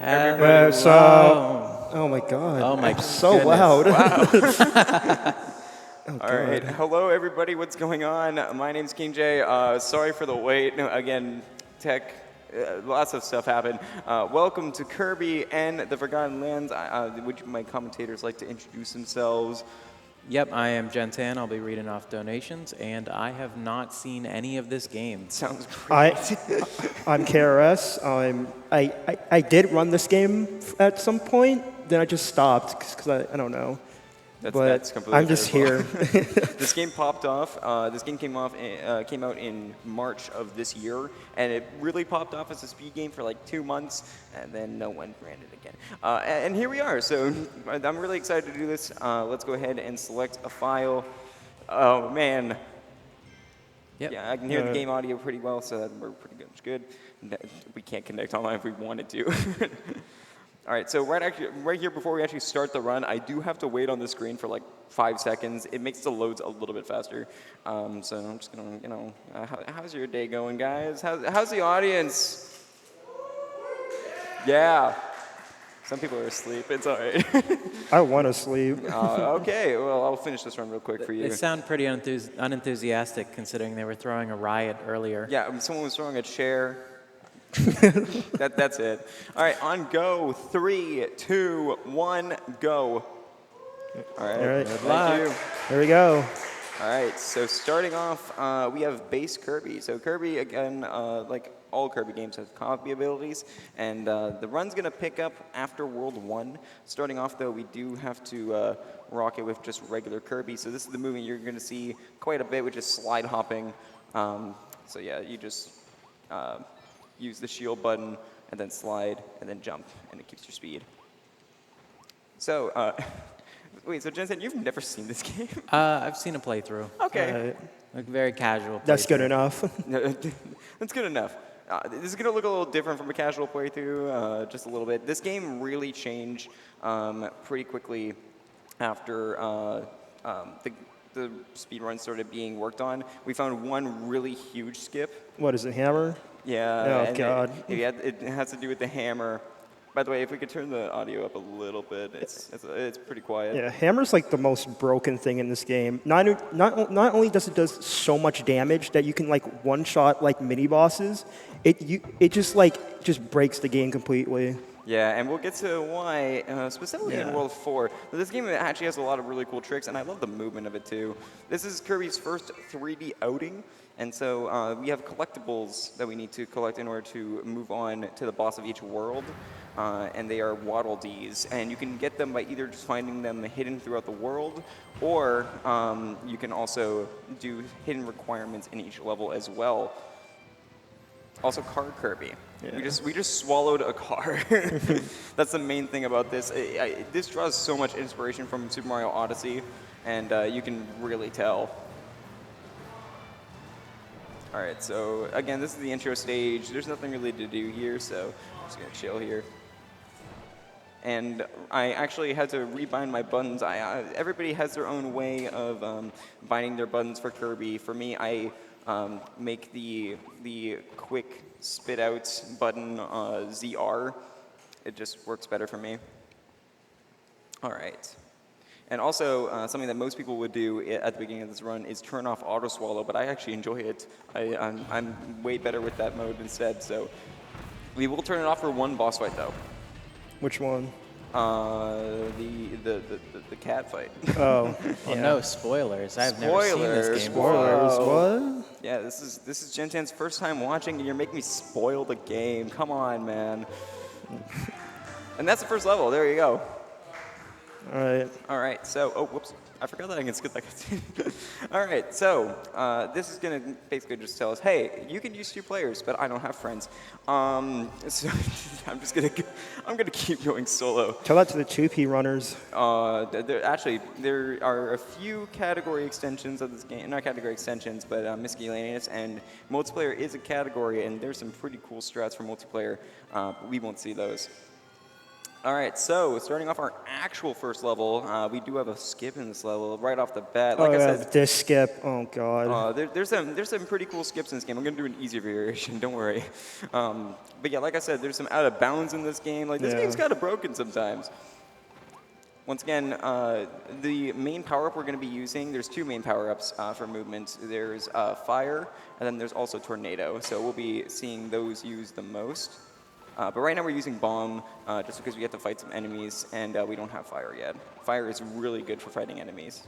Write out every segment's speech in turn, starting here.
Everybody, Oh my god. Oh my so goodness. loud. Wow. All right. Hello, everybody. What's going on? My name's KingJ. Sorry for the wait. No, again, tech, lots of stuff happened. Welcome to Kirby and the Forgotten Lands. Would my commentators like to introduce themselves? Yep, I am Gen10. I'll be reading off donations, and I have not seen any of this game. Sounds great. I'm KRS. I did run this game at some point, then I just stopped because I don't know. That's completely I'm just here. This game popped off. This game came out in March of this year, and it really popped off as a speed game for like 2 months, and then no one ran it again. And here we are. So I'm really excited to do this. Let's go ahead and select a file. Oh man. Yep. Yeah, I can hear the game audio pretty well, so we're pretty good. We can't connect online if we wanted to. All right, so right here before we actually start the run, I do have to wait on the screen for like 5 seconds. It makes the loads a little bit faster. So I'm just gonna, how's your day going, guys? How's the audience? Yeah. Some people are asleep. It's all right. I want to sleep. Okay, well, I'll finish this run real quick for you. They sound pretty unenthusiastic considering they were throwing a riot earlier. Yeah, someone was throwing a chair. That's it. All right, on go. 3, 2, 1, go. All right. Thank you. There we go. All right, so starting off, we have base Kirby. So Kirby, again, like all Kirby games, have copy abilities, and the run's going to pick up after World 1. Starting off, though, we do have to rock it with just regular Kirby. So this is the movement you're going to see quite a bit, which is slide hopping. So yeah, you just use the shield button, and then slide, and then jump, and it keeps your speed. So, wait, so Jensen, you've never seen this game? I've seen a playthrough. Okay. Like very casual. That's playthrough. good enough. That's good enough. This is going to look a little different from a casual playthrough, just a little bit. This game really changed pretty quickly after the speedrun started being worked on. We found one really huge skip. What is it, hammer? Yeah. Oh, God. It has to do with the hammer. By the way, if we could turn the audio up a little bit, it's pretty quiet. Yeah, hammer's like the most broken thing in this game. Not only does it does so much damage that you can like one-shot like mini bosses, it just breaks the game completely. Yeah, and we'll get to why, specifically in World 4. But this game actually has a lot of really cool tricks, and I love the movement of it too. This is Kirby's first 3D outing, and so we have collectibles that we need to collect in order to move on to the boss of each world. And they are Waddle Dees, and you can get them by either just finding them hidden throughout the world, or you can also do hidden requirements in each level as well. Also, car Kirby. Yeah. We just swallowed a car. That's the main thing about this. This draws so much inspiration from Super Mario Odyssey, and you can really tell. All right, so again, this is the intro stage. There's nothing really to do here, so I'm just gonna chill here. And I actually had to rebind my buttons. Everybody has their own way of binding their buttons for Kirby. For me, I make the quick spit out button ZR. It just works better for me. All right. And also, something that most people would do at the beginning of this run is turn off auto swallow, but I actually enjoy it. I'm way better with that mode instead. So we will turn it off for one boss fight though. Which one? The cat fight. Oh. Oh no, spoilers! I've never seen this game. Spoilers. Whoa. What? Yeah, this is Gen10's first time watching, and you're making me spoil the game. Come on, man. And that's the first level. There you go. All right. So, oh, whoops. I forgot that I can skip that. All right. So, this is going to basically just tell us, hey, you can use 2 players, but I don't have friends. So I'm gonna keep going solo. Tell that to the 2P runners. There are a few category extensions of this game. Not category extensions, but miscellaneous. And multiplayer is a category, and there's some pretty cool strats for multiplayer. But we won't see those. All right, so starting off our actual first level, we do have a skip in this level right off the bat. Like I said, this skip. Oh god. there's some pretty cool skips in this game. I'm gonna do an easier variation, don't worry. But yeah, like I said, there's some out of bounds in this game. Like this game's kind of broken sometimes. Once again, the main power-up we're going to be using, there's two main power-ups for movement. There's fire, and then there's also tornado. So we'll be seeing those used the most. But right now we're using bomb, just because we have to fight some enemies, and we don't have fire yet. Fire is really good for fighting enemies.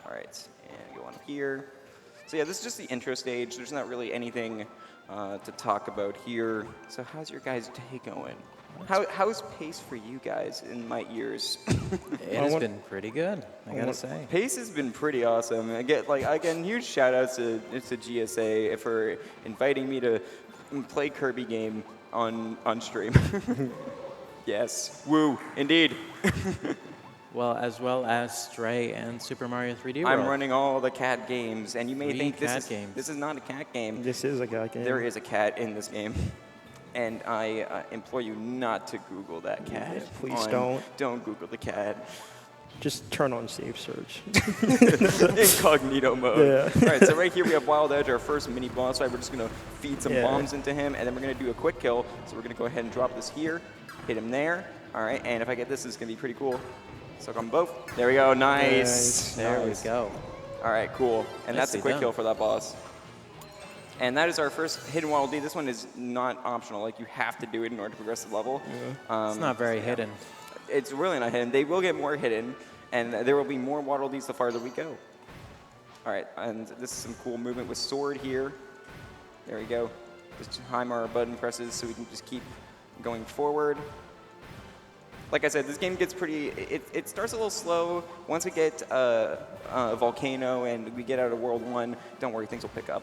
All right, and go on here. So yeah, this is just the intro stage. There's not really anything to talk about here. So how's your guys' day going? How's pace for you guys in my ears? It has been pretty good, I gotta say. Pace has been pretty awesome. Again, huge shout outs to GSA for inviting me to play Kirby game on stream. Yes, woo, indeed. Well as Stray and Super Mario 3D World. I'm running all the cat games, and you may think this is not a cat game. This is a cat game. There is a cat in this game. And I implore you not to Google that cat. Yeah, please don't. Don't Google the cat. Just turn on safe search. Incognito mode. Yeah. All right, so right here we have Wild Edge, our first mini boss fight. We're just going to feed some bombs into him, and then we're going to do a quick kill. So we're going to go ahead and drop this here, hit him there. All right, and if I get this, it's going to be pretty cool. Suck on both. There we go. Nice. There we go. All right, cool. And that's a Nicely quick done. kill for that boss. And that is our first hidden Waddle Dee. This one is not optional. Like, you have to do it in order to progress the level. Yeah. It's not very hidden. It's really not hidden. They will get more hidden, and there will be more Waddle Dees the farther we go. All right, and this is some cool movement with sword here. There we go. Just time our button presses so we can just keep going forward. Like I said, this game gets pretty, it starts a little slow. Once we get Volcano and we get out of World 1, don't worry, things will pick up.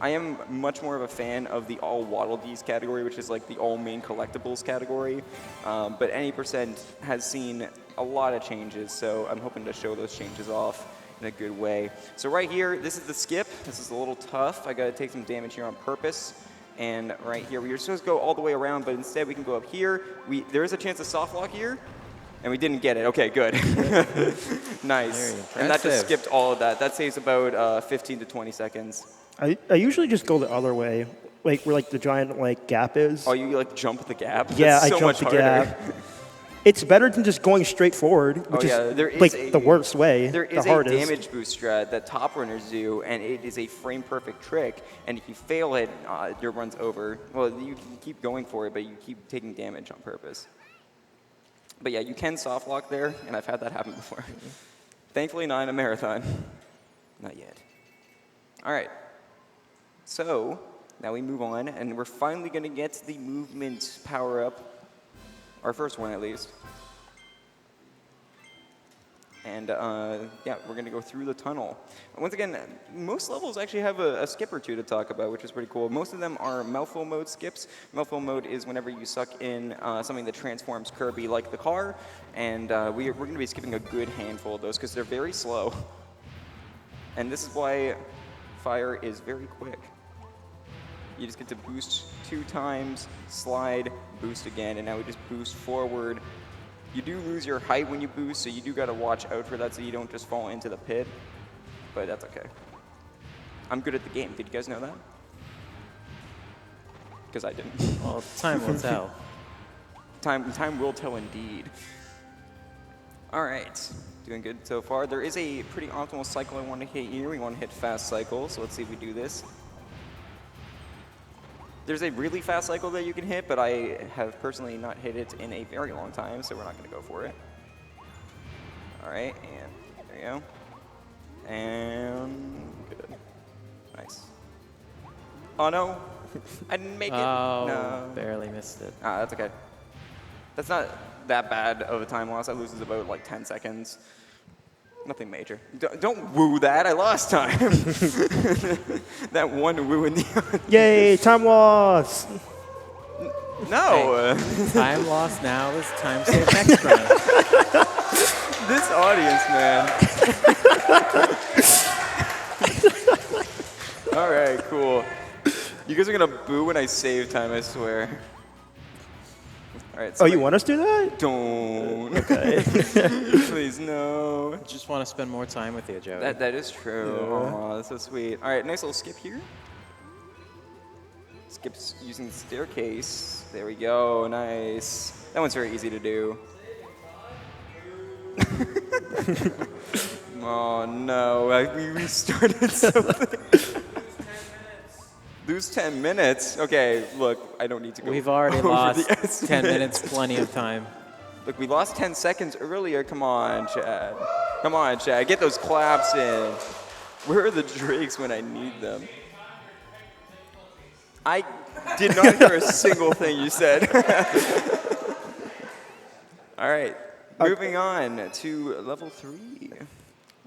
I am much more of a fan of the all Waddle Dees category, which is like the all main collectibles category. But Any% has seen a lot of changes, so I'm hoping to show those changes off in a good way. So right here, this is the skip. This is a little tough. I gotta take some damage here on purpose. And right here, we were supposed to go all the way around, but instead we can go up here. There is a chance of soft lock here, and we didn't get it. Okay, good. Nice. And that just skipped all of that. That saves about 15 to 20 seconds. I usually just go the other way, like where like the giant like gap is. Oh, you like jump the gap? Yeah, That's so I jump much the harder. gap. It's better than just going straight forward, which is like the worst way, There is the hardest. a damage boost strat that top runners do, and it is a frame perfect trick. And if you fail it, your run's over. Well, you can keep going for it, but you keep taking damage on purpose. But yeah, you can soft lock there, and I've had that happen before. Thankfully, not in a marathon. Not yet. All right. So now we move on, and we're finally going to get the movement power-up. Our first one, at least. And yeah, we're going to go through the tunnel. And once again, most levels actually have a skip or two to talk about, which is pretty cool. Most of them are mouthful mode skips. Mouthful mode is whenever you suck in something that transforms Kirby like the car. And we're going to be skipping a good handful of those because they're very slow. And this is why fire is very quick. You just get to boost 2 times, slide, boost again, and now we just boost forward. You do lose your height when you boost, so you do got to watch out for that so you don't just fall into the pit, but that's okay. I'm good at the game. Did you guys know that? Because I didn't. Well, time will tell. Time will tell indeed. All right, doing good so far. There is a pretty optimal cycle I want to hit here. We want to hit fast cycle, so let's see if we do this. There's a really fast cycle that you can hit, but I have personally not hit it in a very long time, so we're not going to go for it. All right, and there you go. And good. Nice. Oh, no. I didn't make it. Oh, no. barely missed it. Ah, that's okay. That's not that bad of a time loss. I loses about like 10 seconds. Nothing major. Don't woo that. I lost time. That one woo in the audience. Yay, time loss. No. Hey, time lost now is time saved next round. This audience, man. All right, cool. You guys are going to boo when I save time, I swear. All right. Oh, you want us to do that? Don't. Okay. Please, no. Just want to spend more time with you, Joey. That is true. Yeah. Aw, that's so sweet. All right, nice little skip here. Skips using the staircase. There we go. Nice. That one's very easy to do. Oh no, we restarted something. Lose 10 minutes? Okay, look, I don't need to go. We've already over lost the 10 minutes, plenty of time. Look, we lost 10 seconds earlier. Come on, Chad. Come on, Chad. Get those claps in. Where are the drakes when I need them? I did not hear a single thing you said. All right, moving on to level 3.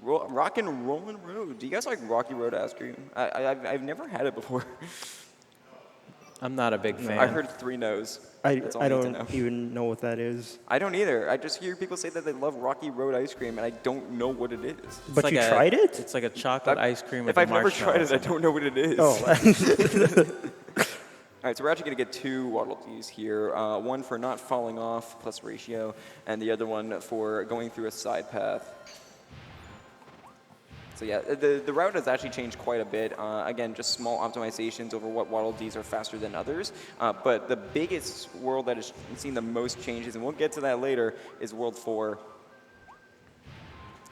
Rock and Rollin' Road. Do you guys like Rocky Road ice cream? I've never had it before. I'm not a big fan. I heard 3 no's. I That's all I need to know. don't even know what that is. I don't either. I just hear people say that they love Rocky Road ice cream, and I don't know what it is. It's But like you a- tried it? It's like a chocolate ice cream with If I've a never tried it, I marshmallow. don't know what it is. Oh. All right, so we're actually going to get 2 Waddle Dees here. One for not falling off, plus ratio, and the other one for going through a side path. So yeah, the route has actually changed quite a bit. Again, just small optimizations over what Waddle Dees are faster than others. But the biggest world that has seen the most changes, and we'll get to that later, is World 4.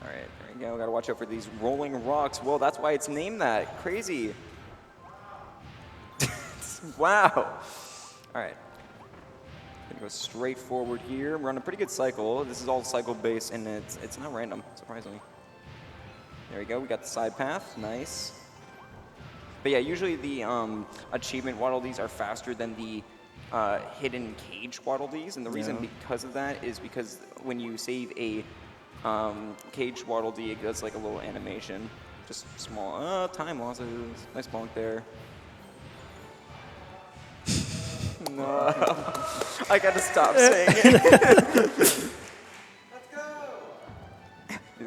All right, there we go. Got to watch out for these rolling rocks. Well, that's why it's named that. Crazy. Wow. All right. Gonna go straight forward here. We're on a pretty good cycle. This is all cycle based, and it's not random, surprisingly. There we go. We got the side path. Nice. But yeah, usually the achievement Waddle Dees are faster than the hidden cage Waddle Dees, and the reason because of that is because when you save a cage Waddle Dee, it does like a little animation. Just small time losses. Nice bonk there. No, I gotta stop saying it. Let's go.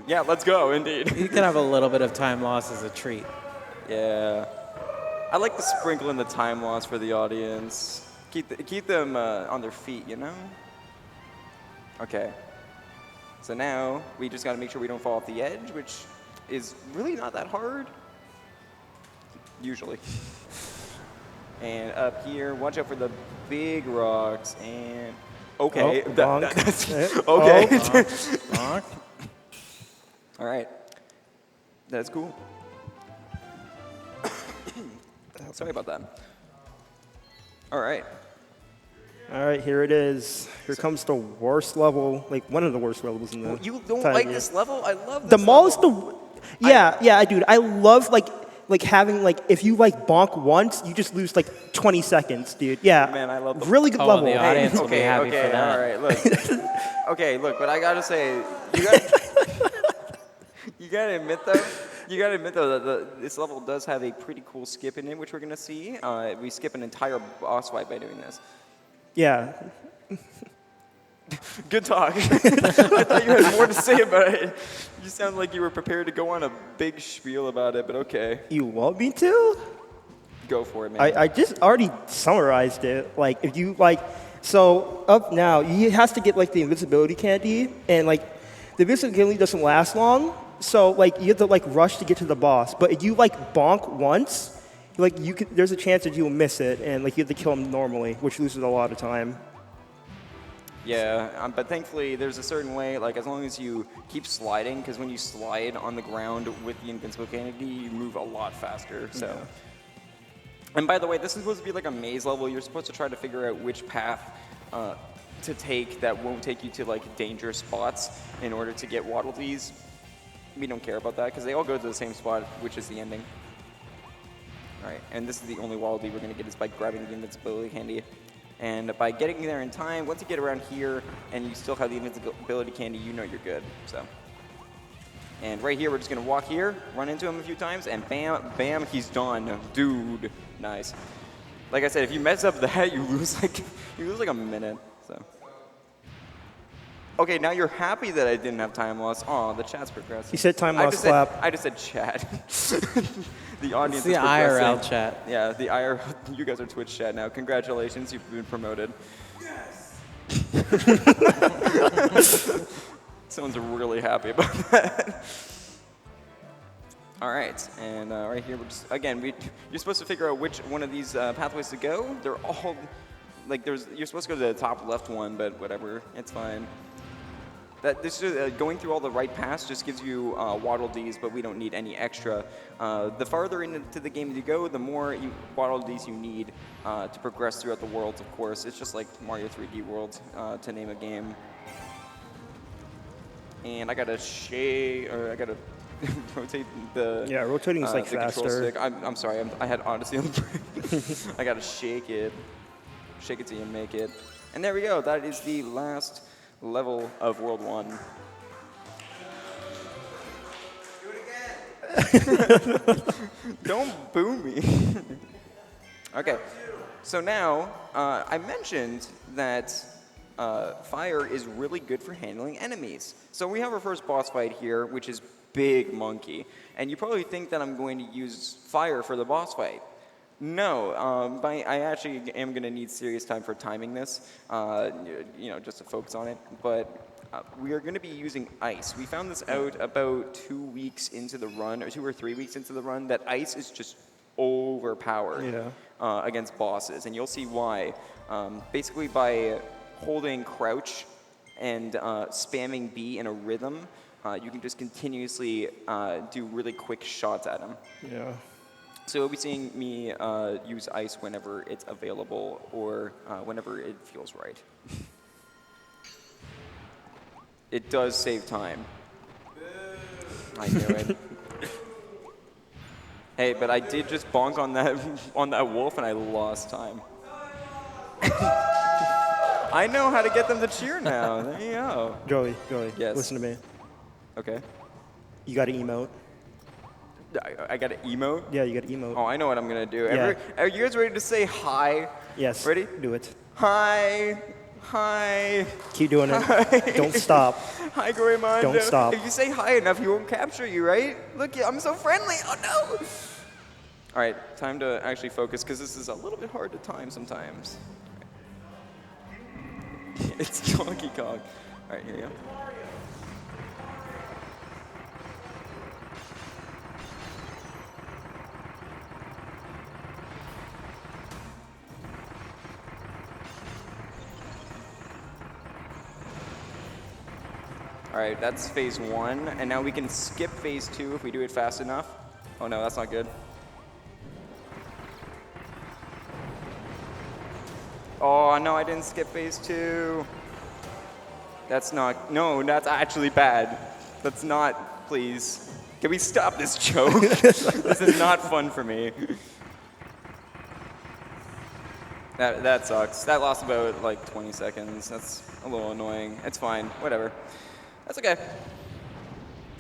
Yeah, let's go, indeed. You can have a little bit of time loss as a treat. Yeah. I like to sprinkle in the time loss for the audience. Keep them on their feet, you know? Okay. So now we just got to make sure we don't fall off the edge, which is really not that hard. Usually. And up here, watch out for the big rocks. And okay, Oh, that's bonk. okay. All right, that's cool. Sorry about that. All right. All right, here it is. Here comes the worst level, like one of the worst levels in the. You don't entire like game. this level? I love this The mall is level. the. Yeah, dude. I love like having like if you like bonk once, you just lose like 20 seconds, dude. Yeah. Man, I love the really good Oh, level. the audience will be Okay, happy okay, for that. all right, look. Okay, look, but I gotta say, you gotta admit though that this level does have a pretty cool skip in it, which we're gonna see. We skip an entire boss fight by doing this. Yeah. Good talk. I thought you had more to say about it. You sound like you were prepared to go on a big spiel about it, but okay. You want me to? Go for it, man. I just already summarized it. Like if you like, so up now he has to get like the invisibility candy, and like the invisibility candy doesn't last long. So like you have to like rush to get to the boss. But if you like bonk once, like there's a chance that you'll miss it, and like you have to kill him normally, which loses a lot of time. Yeah, but thankfully there's a certain way, like as long as you keep sliding, because when you slide on the ground with the invincible candy, you move a lot faster, so. Yeah. And by the way, this is supposed to be like a maze level. You're supposed to try to figure out which path to take that won't take you to like dangerous spots in order to get Waddle Dees. We don't care about that, because they all go to the same spot, which is the ending. All right, and this is the only Waddle Dee we're gonna get is by grabbing the invincibility candy. And by getting there in time, once you get around here and you still have the invincibility candy, you know you're good. So, and right here, we're just gonna walk here, run into him a few times, and bam, bam, he's done, dude. Nice. Like I said, if you mess up that, you lose like a minute. So. Okay, now you're happy that I didn't have time loss. Oh, the chat's progressing. You said time loss slap. I just said chat. The audience It's the is progressing. IRL chat. Yeah, the IRL. You guys are Twitch chat now. Congratulations, you've been promoted. Yes. Someone's really happy about that. All right, and right here, we're just, again, you're supposed to figure out which one of these pathways to go. They're all, like, you're supposed to go to the top left one, but whatever, it's fine. Going through all the right paths just gives you Waddle Dees, but we don't need any extra. The farther into the game you go, the more Waddle Dees you need to progress throughout the worlds, of course. It's just like Mario 3D World, to name a game. And I gotta rotate the rotating is like the control faster. stick. I'm sorry, I had Odyssey on the brain. I gotta shake it till you make it. And there we go. That is the last level of World 1. Do it again. Don't boo me. Okay. So now I mentioned that fire is really good for handling enemies. So we have our first boss fight here, which is Big Monkey. And you probably think that I'm going to use fire for the boss fight. No, I actually am going to need serious time for timing this, just to focus on it. But we are going to be using ice. We found this out about 2 weeks into the run, or 2 or 3 weeks into the run, that ice is just overpowered against bosses. And you'll see why. Basically, by holding crouch and spamming B in a rhythm, you can just continuously do really quick shots at him. Yeah. So you'll be seeing me use ice whenever it's available or whenever it feels right. It does save time. I knew it. Hey, but I did just bonk on that wolf and I lost time. I know how to get them to cheer now. There you go. Joey, Yes. listen to me. Okay. You got to emote. I got to emote? Yeah, you got to emote. Oh, I know what I'm going to do. Yeah. Are you guys ready to say hi? Yes. Ready? Do it. Hi. Hi. Keep doing it. Hi. Don't stop. Hi, Goemon. Don't stop. If you say hi enough, he won't capture you, right? Look, I'm so friendly. Oh, no. All right, time to actually focus, because this is a little bit hard to time sometimes. It's Donkey Kong. All right, here you go. All right, that's phase 1, and now we can skip phase 2 if we do it fast enough. Oh no, that's not good. Oh no, I didn't skip phase 2. That's actually bad. That's not, please. Can we stop this joke? This is not fun for me. That sucks. That lost about like 20 seconds. That's a little annoying. It's fine, whatever. That's okay.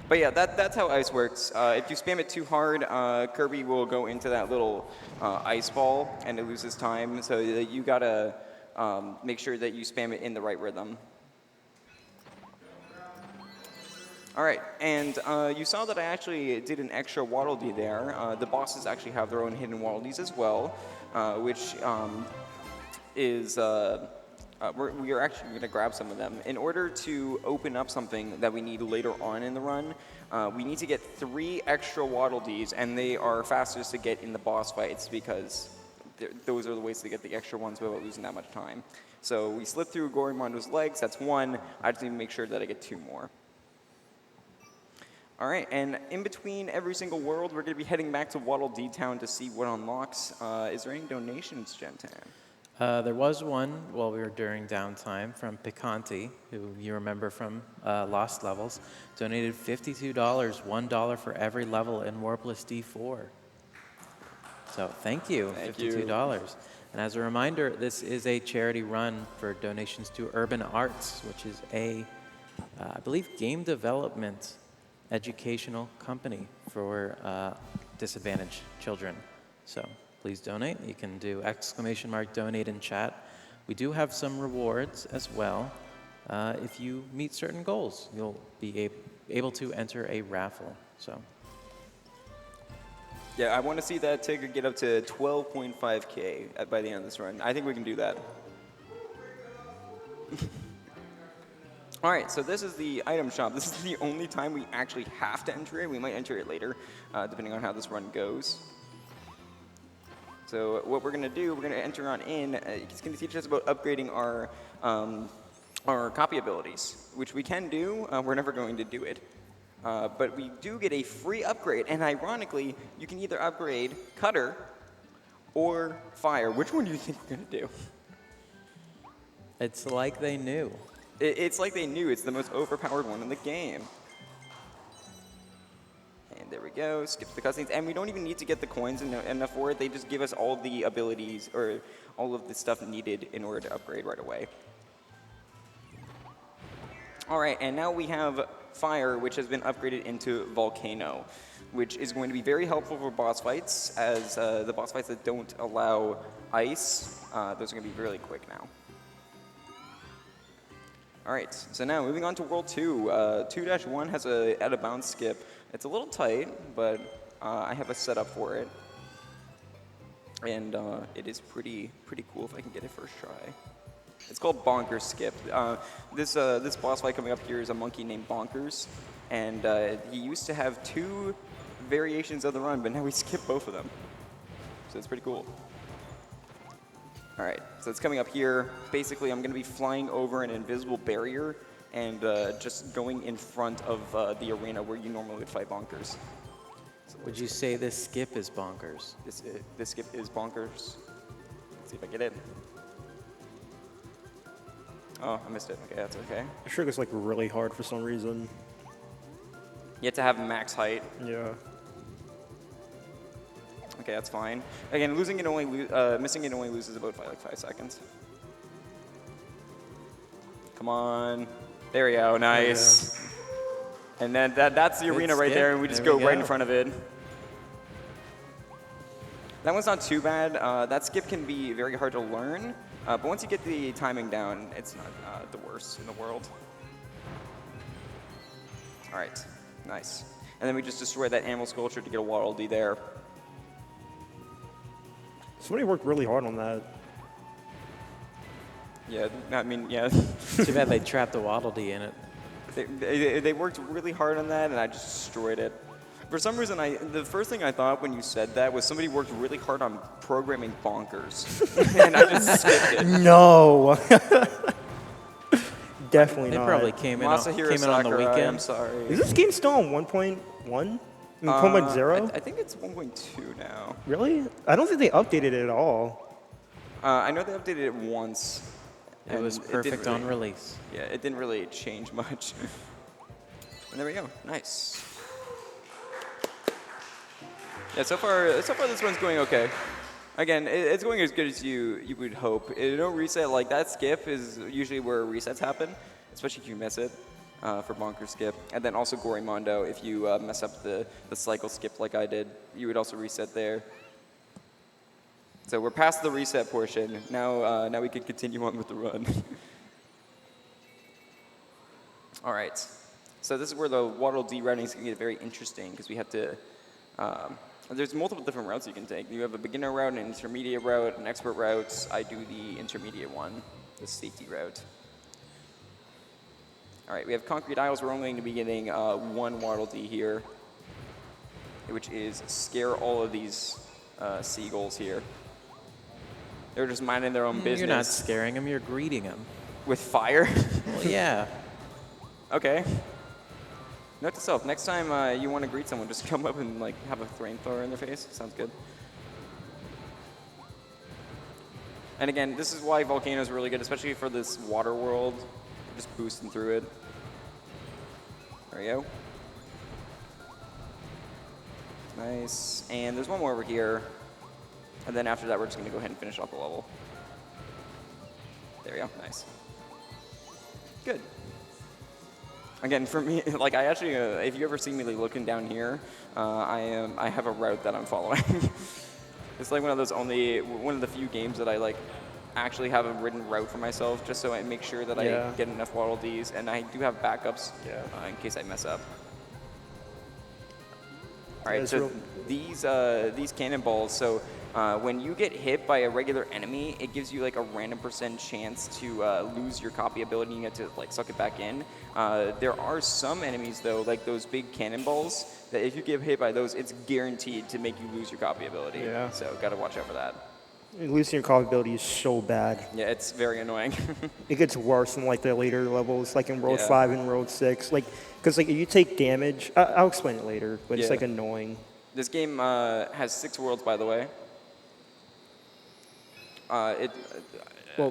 But yeah, that's how ice works. If you spam it too hard, Kirby will go into that little ice ball and it loses time. So you gotta make sure that you spam it in the right rhythm. All right, and you saw that I actually did an extra Waddle Dee there. The bosses actually have their own hidden Waddle Dees as well, which is... we are actually going to grab some of them. In order to open up something that we need later on in the run, we need to get 3 extra Waddle Dees, and they are fastest to get in the boss fights because those are the ways to get the extra ones without losing that much time. So we slip through Gorimondo's legs, that's 1. I just need to make sure that I get 2 more. All right, and in between every single world, we're going to be heading back to Waddle Dee Town to see what unlocks. Is there any donations, Gentan? There was one while we were during downtime from Picanti, who you remember from Lost Levels, donated $52, $1 for every level in Warpless D4. So thank you, $52. And as a reminder, this is a charity run for donations to Urban Arts, which is a, I believe, game development educational company for disadvantaged children. So please donate. You can do !donate in chat. We do have some rewards as well. If you meet certain goals, you'll be able to enter a raffle. So. Yeah, I want to see that ticker get up to 12.5K by the end of this run. I think we can do that. All right, so this is the item shop. This is the only time we actually have to enter it. We might enter it later, depending on how this run goes. So what we're going to do, we're going to enter on in. It's going to teach us about upgrading our copy abilities, which we can do. We're never going to do it. But we do get a free upgrade. And ironically, you can either upgrade Cutter or Fire. Which one do you think we're going to do? It's like they knew. It's like they knew. It's the most overpowered one in the game. And there we go. Skip the cutscenes. And we don't even need to get the coins enough for it. They just give us all the abilities or all of the stuff needed in order to upgrade right away. All right, and now we have Fire, which has been upgraded into Volcano, which is going to be very helpful for boss fights, as the boss fights that don't allow ice, those are going to be really quick now. All right, so now moving on to World 2. 2-1 has a out-of-bounds skip. It's a little tight, but I have a setup for it. And it is pretty cool if I can get it first try. It's called Bonkers Skip. This boss fight coming up here is a monkey named Bonkers. And he used to have 2 variations of the run, but now we skip both of them. So it's pretty cool. All right, so it's coming up here. Basically, I'm going to be flying over an invisible barrier and just going in front of the arena where you normally would fight Bonkers. So Would you say this skip is bonkers? this skip is Bonkers. Let's see if I get it. Oh, I missed it. Okay, that's okay. The trigger's like really hard for some reason. You have to have max height. Yeah. Okay, that's fine. Again, missing it only loses about 5 seconds. Come on. There we go. Nice. Yeah. And then that's the Good arena right skip. there, and we just There go we right go. in front of it. That one's not too bad. That skip can be very hard to learn, but once you get the timing down, it's not the worst in the world. All right, nice. And then we just destroy that animal sculpture to get a Waddle Dee there. Somebody worked really hard on that. Yeah, I mean, yeah. Too bad they trapped the Waddle Dee in it. They worked really hard on that, and I just destroyed it. For some reason, the first thing I thought when you said that was somebody worked really hard on programming Bonkers, and I just skipped it. No. Definitely They not. probably came in on the Sakurai, I'm weekend. sorry. Is this game still on 1.1? 1.0? I think it's 1.2 now. Really? I don't think they updated it at all. I know they updated it once. It and was didn't perfect on really- release. Yeah, it didn't really change much. And there we go. Nice. Yeah, so far this one's going okay. Again, it's going as good as you would hope. No reset, like that skip is usually where resets happen, especially if you miss it for Bonker Skip. And then also Gorimondo, if you mess up the cycle skip like I did, you would also reset there. So we're past the reset portion. Now we can continue on with the run. All right. So this is where the Waddle Dee routing is going to get very interesting because we have to. There's multiple different routes you can take. You have a beginner route, an intermediate route, an expert route. I do the intermediate one, the safety route. All right, we have concrete aisles. We're only going to be getting one Waddle Dee here, which is scare all of these seagulls here. They're just minding their own business. You're not scaring them, you're greeting them. With fire? Well, yeah. Okay. Note to self, next time you want to greet someone, just come up and like have a flamethrower in their face. Sounds good. And again, this is why Volcano is really good, especially for this water world. Just boosting through it. There we go. Nice. And there's one more over here. And then after that, we're just going to go ahead and finish off the level. There we go. Nice. Good. Again, for me, like I actually, if you ever see me like, looking down here, I have a route that I'm following. It's like one of the few games that I like actually have a written route for myself, just so I make sure that I get enough Waddle Dees, and I do have backups in case I mess up. All right, so these cannonballs, so when you get hit by a regular enemy, it gives you like a random % chance to lose your copy ability and you have to like suck it back in. There are some enemies though, like those big cannonballs, that if you get hit by those, it's guaranteed to make you lose your copy ability. Yeah. So gotta watch out for that. Losing your copy ability is so bad. Yeah, it's very annoying. It gets worse in like the later levels, like in World Yeah. 5 and World 6. Like, because like if you take damage, I'll explain it later, but it's Yeah. like annoying. This game has 6 worlds, by the way. Well,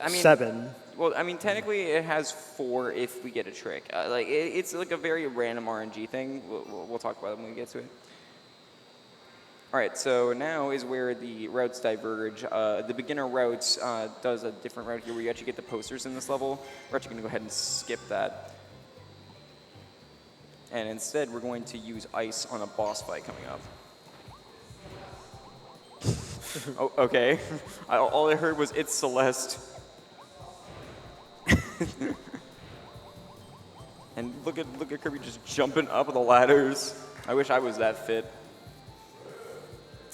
I mean, 7. Well, I mean, technically it has 4 if we get a trick. It's like a very random RNG thing. We'll talk about it when we get to it. All right, so now is where the routes diverge. The beginner routes does a different route here where you actually get the posters in this level. We're actually going to go ahead and skip that. And instead, we're going to use ice on a boss fight coming up. Oh, okay. All I heard was, "It's Celeste." And look at Kirby just jumping up the ladders. I wish I was that fit.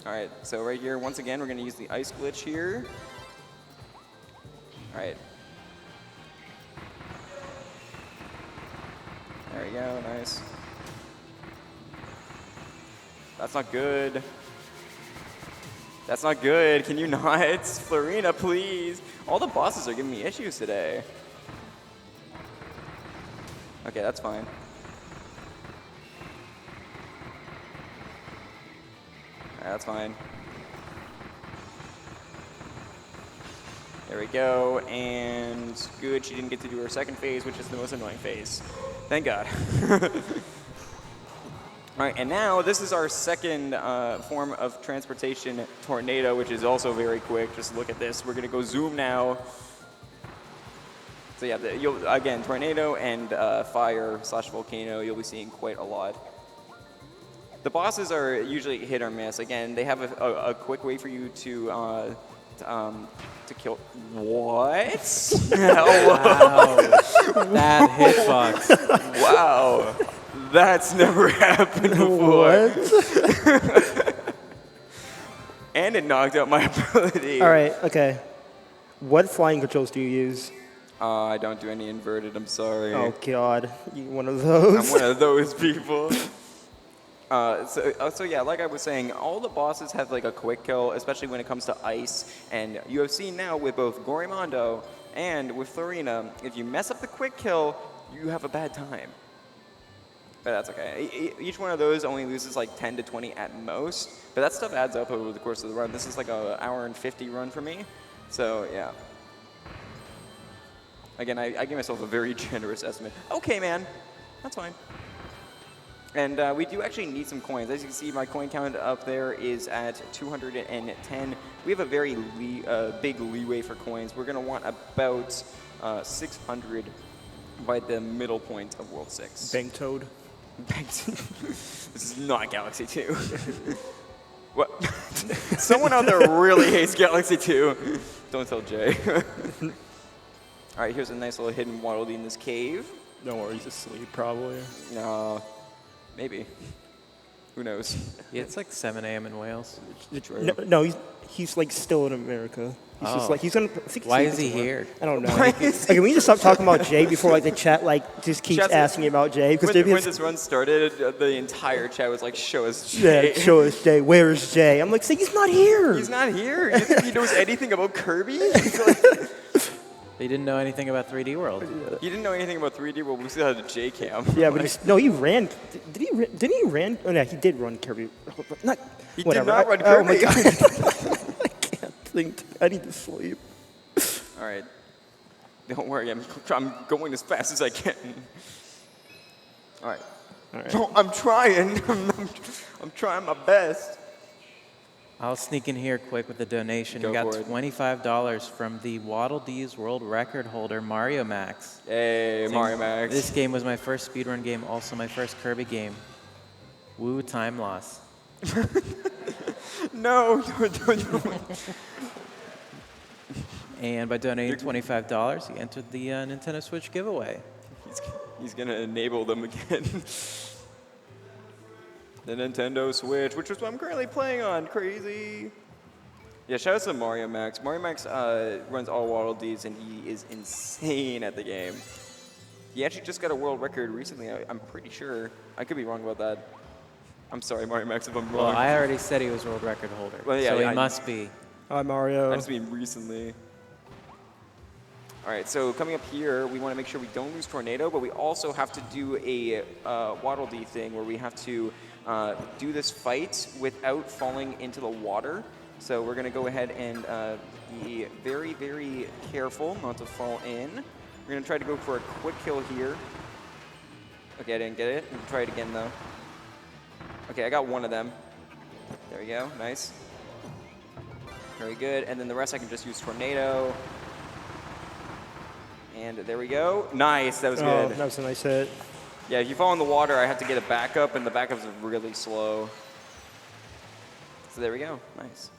All right, so right here, once again, we're going to use the ice glitch here. All right. There we go, nice. That's not good. That's not good. Can you not? Florina, please. All the bosses are giving me issues today. Okay, that's fine. That's fine. There we go, and good, she didn't get to do her second phase, which is the most annoying phase. Thank God. All right, and now this is our second form of transportation, Tornado, which is also very quick. Just look at this. We're gonna go zoom now. So yeah, again, Tornado and Fire/Volcano, you'll be seeing quite a lot. The bosses are usually hit or miss. Again, they have a quick way for you to kill. What? Wow. That hitbox. Wow. That's never happened before. What? And it knocked out my ability. All right, okay. What flying controls do you use? I don't do any inverted, I'm sorry. Oh, God. You one of those? I'm one of those people. So yeah, like I was saying, all the bosses have like a quick kill, especially when it comes to ice. And you have seen now with both Gorimondo and with Florina, if you mess up the quick kill, you have a bad time. But that's okay. Each one of those only loses like 10 to 20 at most. But that stuff adds up over the course of the run. This is like an hour and 50 run for me. So yeah. Again, I gave myself a very generous estimate. Okay, man. That's fine. And we do actually need some coins. As you can see, my coin count up there is at 210. We have a very big leeway for coins. We're going to want about 600 by the middle point of World 6. Bank Toad. This is not Galaxy 2. What? Someone out there really hates Galaxy 2. Don't tell Jay. All right, here's a nice little hidden Waddle Dee in this cave. Don't worry, he's asleep probably. No, maybe. Who knows? Yeah, it's like 7 a.m. in Wales. No, he's like still in America. He's just like, he's gonna. I think Why he's is he somewhere. here? I don't know. Okay, can we just stop talking about Jay before like the chat like just keeps Chat's- asking about Jay? When this run started, the entire chat was like, "Show us Jay." Yeah, show us Jay. Where is Jay? I'm like, say he's not here. He's not here. You think he knows anything about Kirby? They didn't know anything about 3D World. He didn't know anything about 3D World. We still had a J cam. Yeah, but he ran. Did he run? Oh, no, he did run Kirby. Not. He whatever. did not run Oh my Kirby. God. I can't think. I need to sleep. All right. Don't worry. I'm going as fast as I can. All right. All right. No, I'm trying. I'm trying my best. I'll sneak in here quick with the donation. Go We got for it. $25 from the Waddle Dee's world record holder, Mario Max. Hey, Mario Max. This game was my first speedrun game, also my first Kirby game. Woo, time loss. No, don't. And by donating $25, you entered the Nintendo Switch giveaway. He's going to enable them again. The Nintendo Switch, which is what I'm currently playing on. Crazy. Yeah, shout out to Mario Max. Mario Max runs all Waddle Dees, and he is insane at the game. He actually just got a world record recently, I'm pretty sure. I could be wrong about that. I'm sorry, Mario Max, if I'm Well, wrong. I already said he was world record holder, Well, yeah, so he I- must be. Hi, Mario. I just mean recently. All right, so coming up here, we want to make sure we don't lose Tornado, but we also have to do a Waddle Dee thing where we have to do this fight without falling into the water. So we're going to go ahead and be very, very careful not to fall in. We're going to try to go for a quick kill here. Okay, I didn't get it. We'll try it again, though. Okay, I got one of them. There we go. Nice. Very good. And then the rest I can just use Tornado. And there we go. Nice. That was Oh, good. that was a nice hit. Yeah, if you fall in the water, I have to get a backup, and the backups are really slow. So there we go. Nice.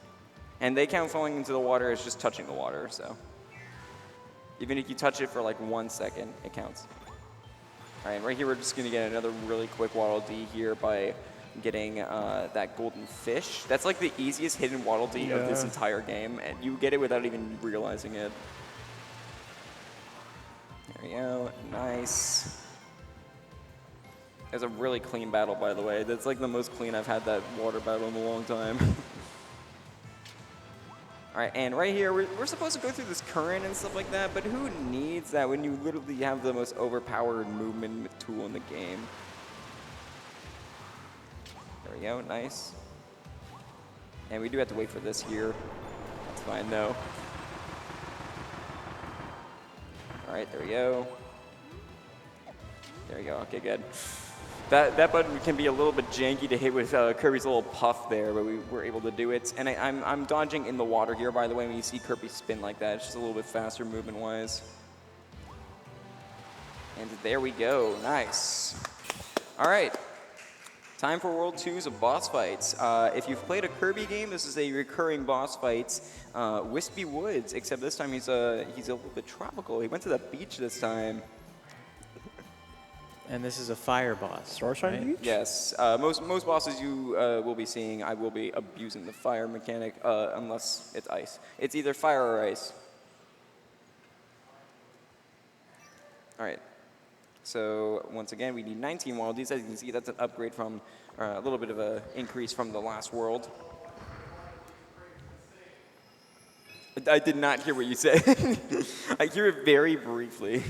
And they count falling into the water as just touching the water, so. Even if you touch it for like 1 second, it counts. All right, right here, we're just going to get another really quick Waddle Dee here by getting that golden fish. That's like the easiest hidden Waddle Dee of this entire game, and you get it without even realizing it. There we go. Nice. It was a really clean battle, by the way. That's like the most clean I've had that water battle in a long time. All right, and right here, we're supposed to go through this current and stuff like that, but who needs that when you literally have the most overpowered movement tool in the game? There we go, nice. And we do have to wait for this here. That's fine, though. All right, there we go. There we go, okay, good. That button can be a little bit janky to hit with Kirby's little puff there, but we were able to do it. And I'm dodging in the water here, by the way, when you see Kirby spin like that. It's just a little bit faster movement-wise. And there we go, nice. All right, time for World 2's of boss fights. If you've played a Kirby game, this is a recurring boss fight. Wispy Woods, except this time he's a little bit tropical. He went to the beach this time. And this is a fire boss. Starshine right? Beach? Yes, most bosses you will be seeing, I will be abusing the fire mechanic unless it's ice. It's either fire or ice. All right. So once again, we need 19 Waddle Dees. As you can see, that's an upgrade from a little bit of an increase from the last world. I did not hear what you said. I hear it very briefly.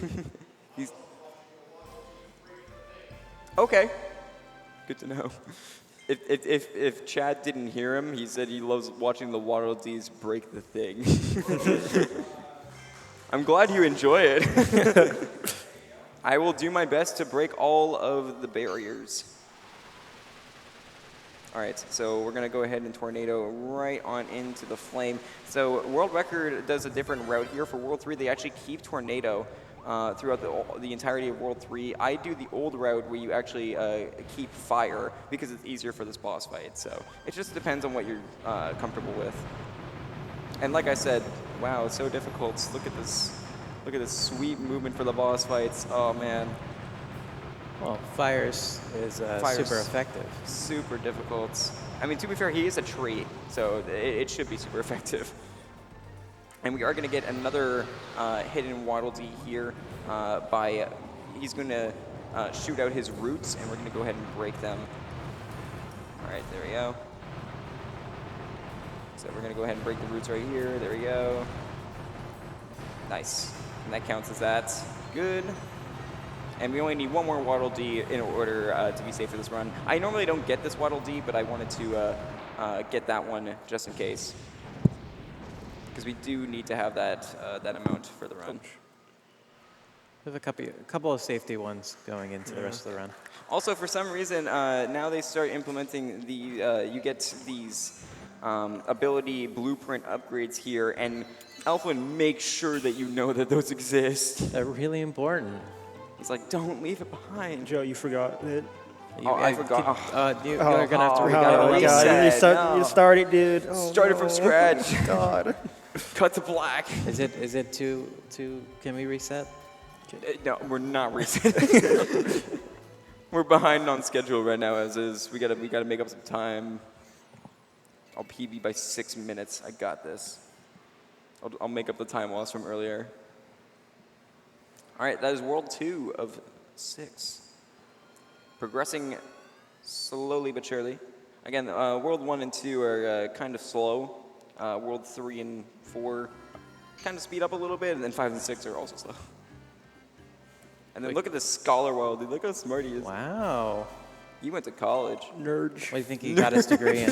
Okay, good to know. If Chad didn't hear him, he said he loves watching the Waddle Dees break the thing. I'm glad you enjoy it. I will do my best to break all of the barriers. All right, so we're gonna go ahead and tornado right on into the flame. So World Record does a different route here. For World 3, they actually keep tornado throughout the entirety of World 3. I do the old route where you actually keep fire because it's easier for this boss fight. So it just depends on what you're comfortable with. And like I said, wow, it's so difficult. Look at this sweet movement for the boss fights. Oh man. Well, fire is super effective. Super difficult. I mean, to be fair, he is a tree, so it should be super effective. And we are going to get another hidden Waddle Dee here by, he's going to shoot out his roots, and we're going to go ahead and break them. All right, there we go. So we're going to go ahead and break the roots right here. There we go. Nice. And that counts as that. Good. And we only need one more Waddle Dee in order to be safe for this run. I normally don't get this Waddle Dee, but I wanted to get that one just in case. Because we do need to have that that amount for the run. We have a couple of safety ones going into the rest of the run. Also, for some reason, now they start implementing the, you get these ability blueprint upgrades here, and Elfwin makes sure that you know that those exist. They're really important. He's like, don't leave it behind. Joe, you forgot it. I forgot. You're going to have to God. redo Reset. God. You started, dude. Oh, Started from scratch. God. Cut to black. Is it too? Can we reset? No, we're not resetting. We're behind on schedule right now as is. We gotta make up some time. I'll PB by 6 minutes. I got this. I'll make up the time loss from earlier. All right, that is World 2 of 6. Progressing slowly but surely. Again, World 1 and 2 are kind of slow. World 3 and 4 kind of speed up a little bit, and then 5 and 6 are also slow. And then look at this scholar world, dude. Look how smart he is. Wow. He went to college. Nerd. What do you think he got his degree in?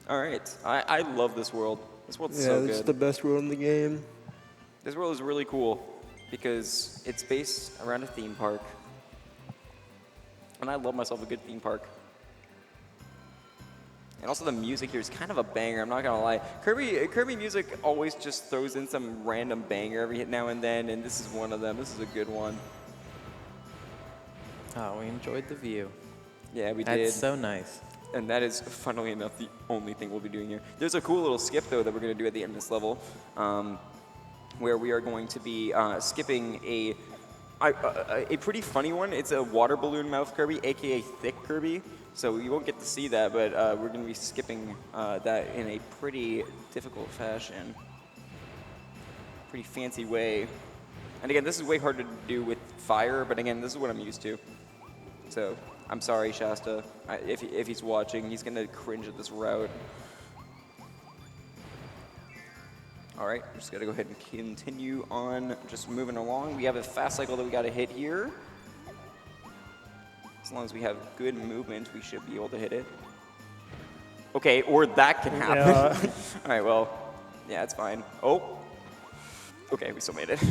All right. I love this world. This world's Yeah, so it's good. the best world in the game. This world is really cool because it's based around a theme park. And I love myself a good theme park. And also the music here is kind of a banger, I'm not gonna lie. Kirby music always just throws in some random banger every now and then, and this is one of them. This is a good one. Oh, we enjoyed the view. Yeah, we did. That's so nice. And that is, funnily enough, the only thing we'll be doing here. There's a cool little skip, though, that we're going to do at the end of this level, where we are going to be skipping a pretty funny one. It's a water balloon mouth Kirby, a.k.a. Thick Kirby. So you won't get to see that, but we're going to be skipping that in a pretty difficult fashion. Pretty fancy way. And again, this is way harder to do with fire, but again, this is what I'm used to. So I'm sorry, Shasta. If he's watching, he's going to cringe at this route. All right, we're just going to go ahead and continue on just moving along. We have a fast cycle that we got to hit here. As long as we have good movement, we should be able to hit it. Okay, or that can happen. Yeah. All right, well, yeah, it's fine. Oh. Okay, we still made it.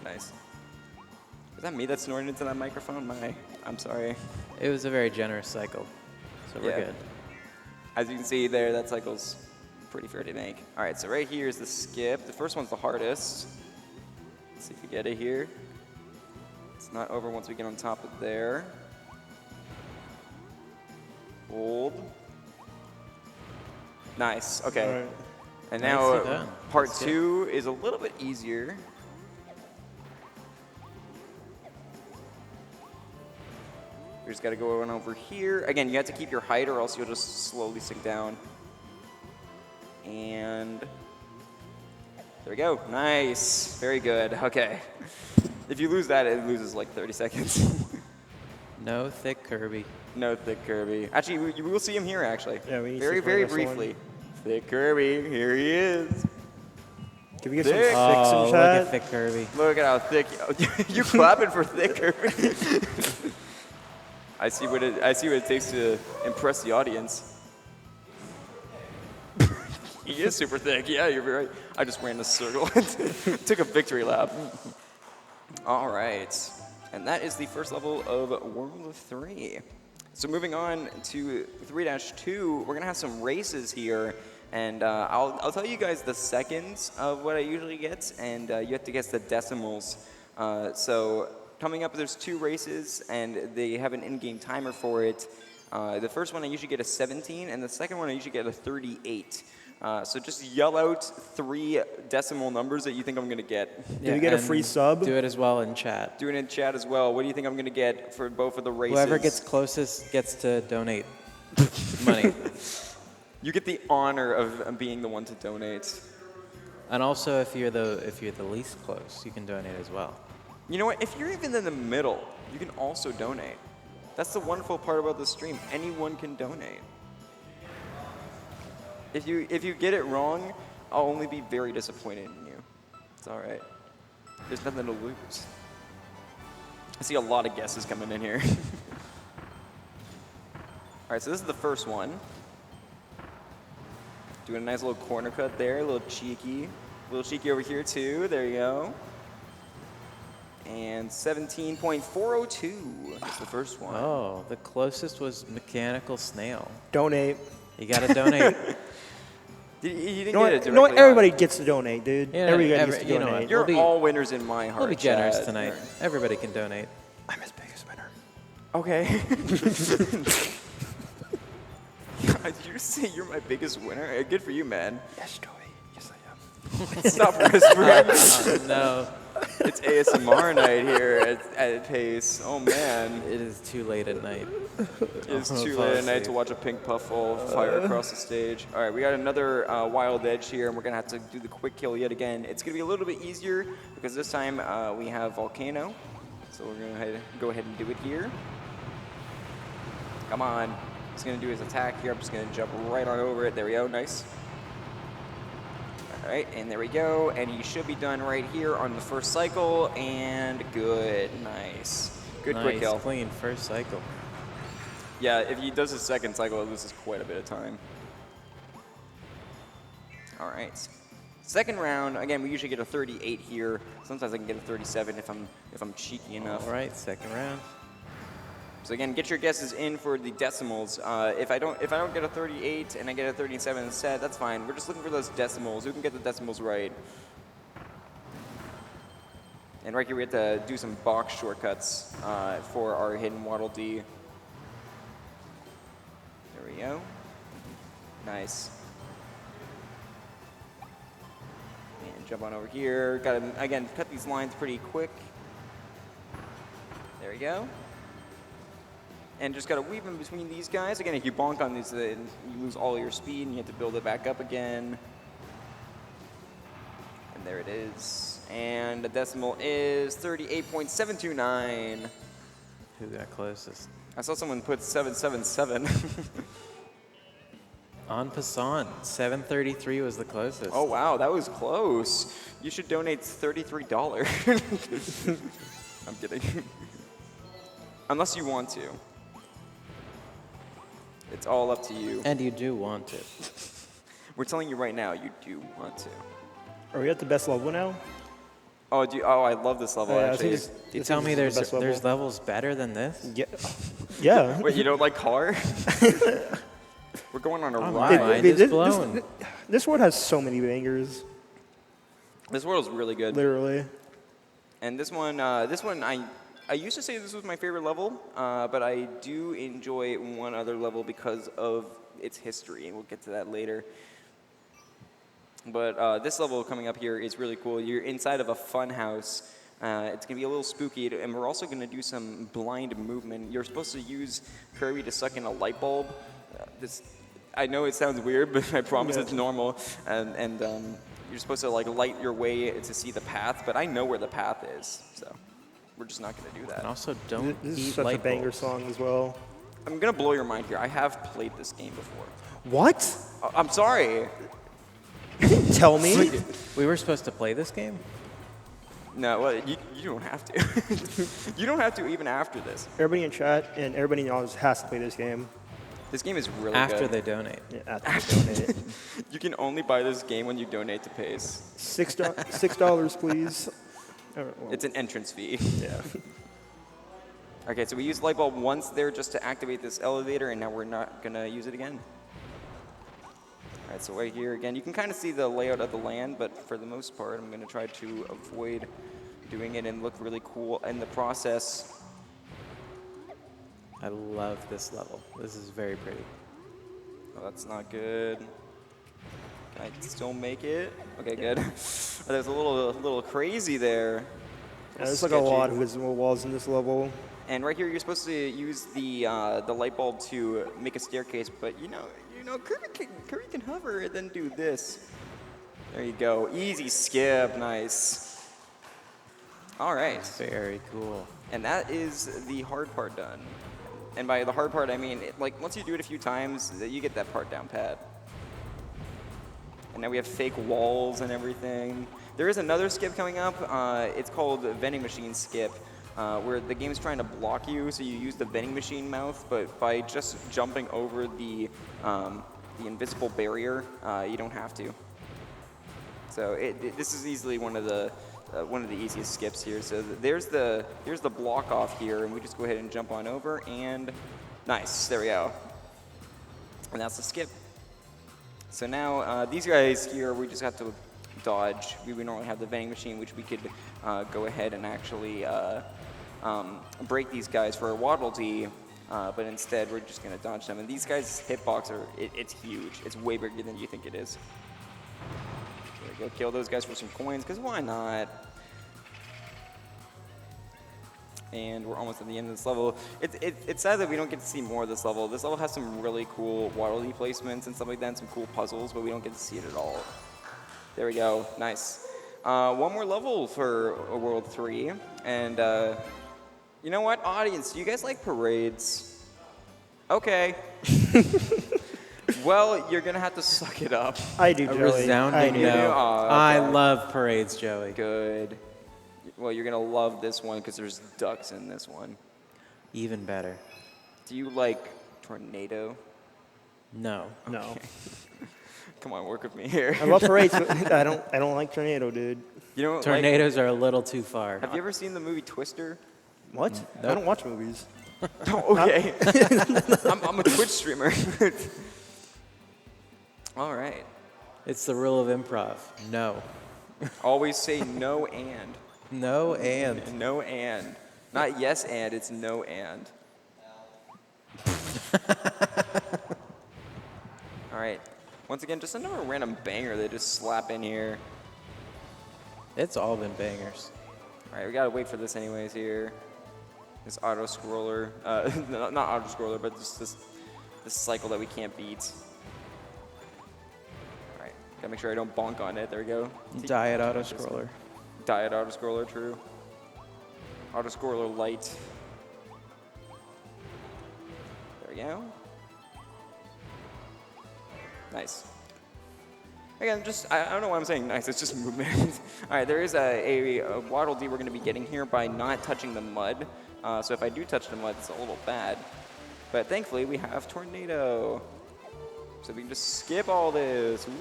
Nice. Is that me that snorted into that microphone? I'm sorry. It was a very generous cycle, so we're good. As you can see there, that cycle's pretty fair to make. All right, so right here is the skip. The first one's the hardest. Let's see if we get it here. It's not over once we get on top of there. Hold. Nice, okay. All right. And Nicely now done. part That's good. 2 is a little bit easier. We just got to go on over here. Again, you have to keep your height or else you'll just slowly sink down. And there we go. Nice. Very good. Okay. If you lose that, it loses like 30 seconds. No thick Kirby. No Thick Kirby. Actually, you will see him here, actually. Yeah, we need very, to play very this one. briefly. Thick Kirby. Here he is. Can we get some Thick. six Oh, in look chat? at thick Kirby. Look at how thick. You clapping for Thick Kirby. I see what it takes to impress the audience. He is super thick. Yeah, you're right. I just ran a circle and took a victory lap. All right. And that is the first level of World 3. So moving on to 3-2, we're going to have some races here. And I'll tell you guys the seconds of what I usually get, and you have to guess the decimals. So coming up, there's 2 races, and they have an in-game timer for it. The first one, I usually get a 17, and the second one, I usually get a 38. So just yell out 3 decimal numbers that you think I'm going to get. Do we get a and free sub? Do it as well in chat. Do it in chat as well. What do you think I'm going to get for both of the races? Whoever gets closest gets to donate money. You get the honor of being the one to donate. And also, if you're the least close, you can donate as well. You know what? If you're even in the middle, you can also donate. That's the wonderful part about the stream. Anyone can donate. If you get it wrong, I'll only be very disappointed in you. It's all right. There's nothing to lose. I see a lot of guesses coming in here. All right, so this is the first one. Doing a nice little corner cut there, a little cheeky. A little cheeky over here too, there you go. And 17.402 is the first one. Oh, the closest was Mechanical Snail. Donate. You gotta donate. You didn't You know what? get it You know what? directly Everybody on. gets to donate, dude. Yeah, Everybody gets to you know donate. what? You're We'll be- all winners in my heart. We'll be generous Chad. tonight. Everybody can donate. I'm his biggest winner. Okay. Did you say you're my biggest winner? Good for you, man. Yes, Joey. Yes, I am. Stop whispering. No. It's ASMR night here at Pace. Oh man. It is too late at night. It's I'll too fall late at night asleep. to watch a pink puffball fire across the stage. All right, we got another wild edge here, and we're gonna have to do the quick kill yet again. It's gonna be a little bit easier because this time we have volcano, so we're gonna go ahead and do it here. Come on, he's gonna do his attack here. I'm just gonna jump right on over it. There we go, nice. All right, and there we go, and he should be done right here on the first cycle, and good, nice. Good quick kill. Nice, clean first cycle. Yeah, if he does his second cycle, it loses quite a bit of time. All right. Second round, again, we usually get a 38 here. Sometimes I can get a 37 if I'm cheeky enough. All right, second round. So again, get your guesses in for the decimals. If I don't get a 38 and I get a 37 instead, that's fine. We're just looking for those decimals. Who can get the decimals right? And right here, we have to do some box shortcuts for our hidden Waddle Dee. There we go. Nice. And jump on over here. Got to, again, cut these lines pretty quick. There we go. And just got to weave in between these guys. Again, if you bonk on these, you lose all your speed and you have to build it back up again. And there it is. And the decimal is 38.729. Who got closest? I saw someone put 777. En passant, 733 was the closest. Oh, wow, that was close. You should donate $33. I'm kidding. Unless you want to. It's all up to you. And you do want it. We're telling you right now, you do want to. Are we at the best level now? Oh, I love this level, Yeah, I actually. think You this tell is me the there's best level. levels better than this? Yeah. Yeah. Wait, you don't like car? We're going on a Oh, ride. my. Mind is this, blown. this world has so many bangers, This world is really good. literally. And this one, I used to say this was my favorite level, but I do enjoy one other level because of its history, and we'll get to that later. But this level coming up here is really cool. You're inside of a fun house. It's going to be a little spooky, and we're also going to do some blind movement. You're supposed to use Kirby to suck in a light bulb. I know it sounds weird, but I promise it's normal. And you're supposed to like light your way to see the path, but I know where the path is, so we're just not going to do that. And also, don't This eat is such a light banger bulbs. song as well. I'm going to blow your mind here. I have played this game before. What? I'm sorry. Tell me. We were supposed to play this game? No, well, you don't have to. You don't have to even after this. Everybody in chat and everybody in the audience has to play this game. This game is really After good. they donate. Yeah, after they donate. You can only buy this game when you donate to Pace. $6, please. Well, It's an entrance fee. yeah. Okay, so we used light bulb once there just to activate this elevator, and now we're not gonna use it again. All right, so right here again, you can kind of see the layout of the land, but for the most part, I'm gonna try to avoid doing it and look really cool in the process. I love this level. This is very pretty. Oh, that's not good. Can I still make it? Okay, good. There's a little crazy there. Yeah, there's like a lot of visible walls in this level. And right here, you're supposed to use the light bulb to make a staircase, but you know, Kirby can hover and then do this. There you go, easy skip, nice. All right, Very cool. and that is the hard part done. And by the hard part, I mean like once you do it a few times, you get that part down pat. And now we have fake walls and everything. There is another skip coming up. It's called vending machine skip. Where the game is trying to block you, so you use the vending machine mouth, but by just jumping over the invisible barrier, you don't have to. So this is easily one of the easiest skips here. So there's the block off here, and we just go ahead and jump on over, and nice, there we go. And that's the skip. So now these guys here, we just have to dodge. We would normally have the vending machine, which we could go ahead and actually break these guys for a Waddle Dee, but instead we're just going to dodge them. And these guys' hitbox it's huge. It's way bigger than you think it is. There we go. Kill those guys for some coins, because why not? And we're almost at the end of this level. It's sad that we don't get to see more of this level. This level has some really cool Waddle Dee placements and stuff like that, and some cool puzzles, but we don't get to see it at all. There we go. Nice. One more level for World 3. And you know what, audience? Do you guys like parades? Okay. Well, you're going to have to suck it up. I do, A Joey. resounding I do. no. Oh, I okay. love parades, Joey. Good. Well, you're going to love this one because there's ducks in this one. Even better. Do you like tornado? No. No. Come on, work with me here. I love parades, but I don't like tornado, dude. You know, Tornadoes are a little too far. have you ever seen the movie Twister? What? Nope. I don't watch movies. Oh, okay. I'm a Twitch streamer. All right. It's the rule of improv. No. Always say no and. No and. No and. Not yes and, it's no and. All right. Once again, just another random banger they just slap in here. It's all been bangers. All right, we gotta wait for this anyways here. This auto scroller, not auto scroller, but just this cycle that we can't beat. All right, gotta make sure I don't bonk on it. There we go. Diet auto scroller. Diet auto scroller, true. Auto scroller light. There we go. Nice. Again, just, I don't know why I'm saying nice, it's just movement. All right, there is a Waddle Dee we're going to be getting here by not touching the mud. So if I do touch the mud, it's a little bad. But thankfully, we have Tornado. So we can just skip all this. Woo.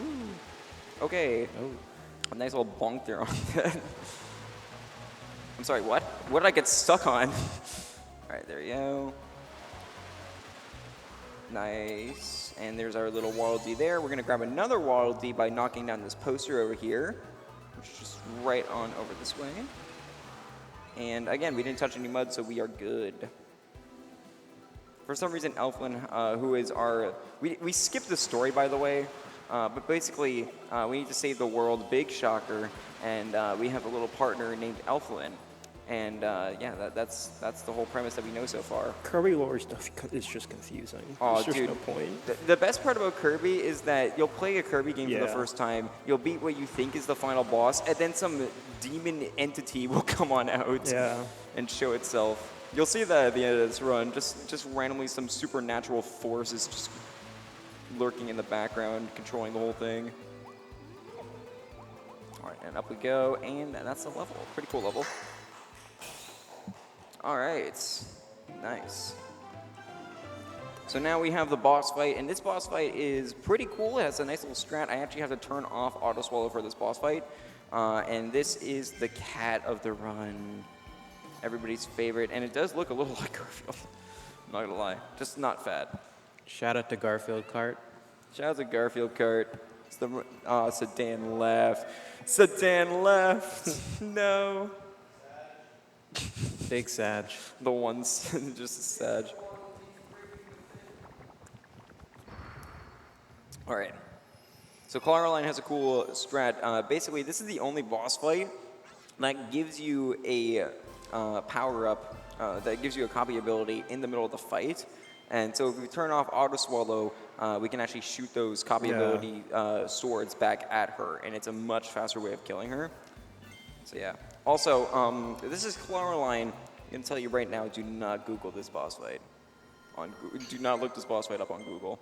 Okay. Oh. A nice little bonk there on that. I'm sorry, what? What did I get stuck on? All right, there we go. Nice. And there's our little Waddle Dee there. We're going to grab another Waddle Dee by knocking down this poster over here, which is just right on over this way. And again, we didn't touch any mud, so we are good. For some reason, Elflin, who is our... We skipped the story, by the way, but basically, we need to save the world, big shocker, and we have a little partner named Elflin. And yeah, that's the whole premise that we know so far. Kirby lore stuff is just confusing. Oh, There's just dude. no point. The best part about Kirby is that you'll play a Kirby game for the Yeah. first time, you'll beat what you think is the final boss, and then some demon entity will come on out and show itself. You'll see that at the end of this run, just randomly some supernatural force is just lurking in the background, controlling the whole thing. All right, and up we go, and that's the level. Pretty cool level. All right, nice. So now we have the boss fight, and this boss fight is pretty cool. It has a nice little strat. I actually have to turn off auto swallow for this boss fight, and this is the cat of the run, everybody's favorite, and it does look a little like Garfield. I'm not gonna lie, just not fat. Shout out to Garfield Cart. Shout out to Garfield Cart. It's the Sedan left. Sedan left. No. Big Sag. The ones just sad. All right. So Clawline has a cool strat. Basically, this is the only boss fight that gives you a power-up, that gives you a copy ability in the middle of the fight. And so if we turn off Auto Swallow, we can actually shoot those copy ability swords back at her, and it's a much faster way of killing her. So yeah. Also, this is Clawline. I'm going to tell you right now, do not Google this boss fight. Do not look this boss fight up on Google.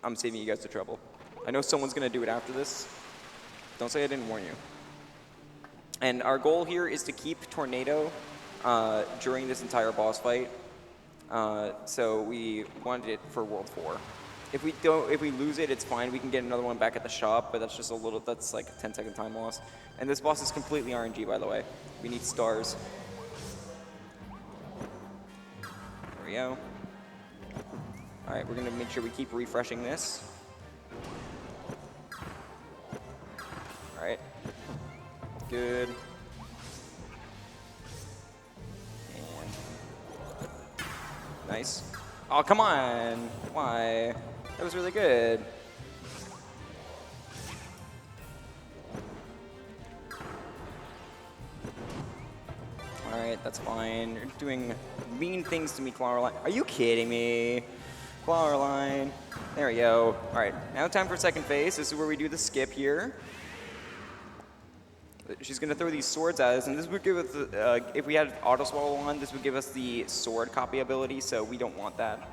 I'm saving you guys the trouble. I know someone's going to do it after this. Don't say I didn't warn you. And our goal here is to keep Tornado during this entire boss fight. So we wanted it for World 4. If we lose it, it's fine. We can get another one back at the shop, but that's just that's like a 10-second time loss. And this boss is completely RNG, by the way. We need stars. There we go. All right, we're gonna make sure we keep refreshing this. All right. Good. And nice. Oh, come on. Why? That was really good. All right, That's fine. You're doing mean things to me, Clawline. Are you kidding me? Clawline. There we go. All right, now time for second phase. This is where we do the skip here. She's going to throw these swords at us, and this would give us, if we had auto swallow on, this would give us the sword copy ability, so we don't want that.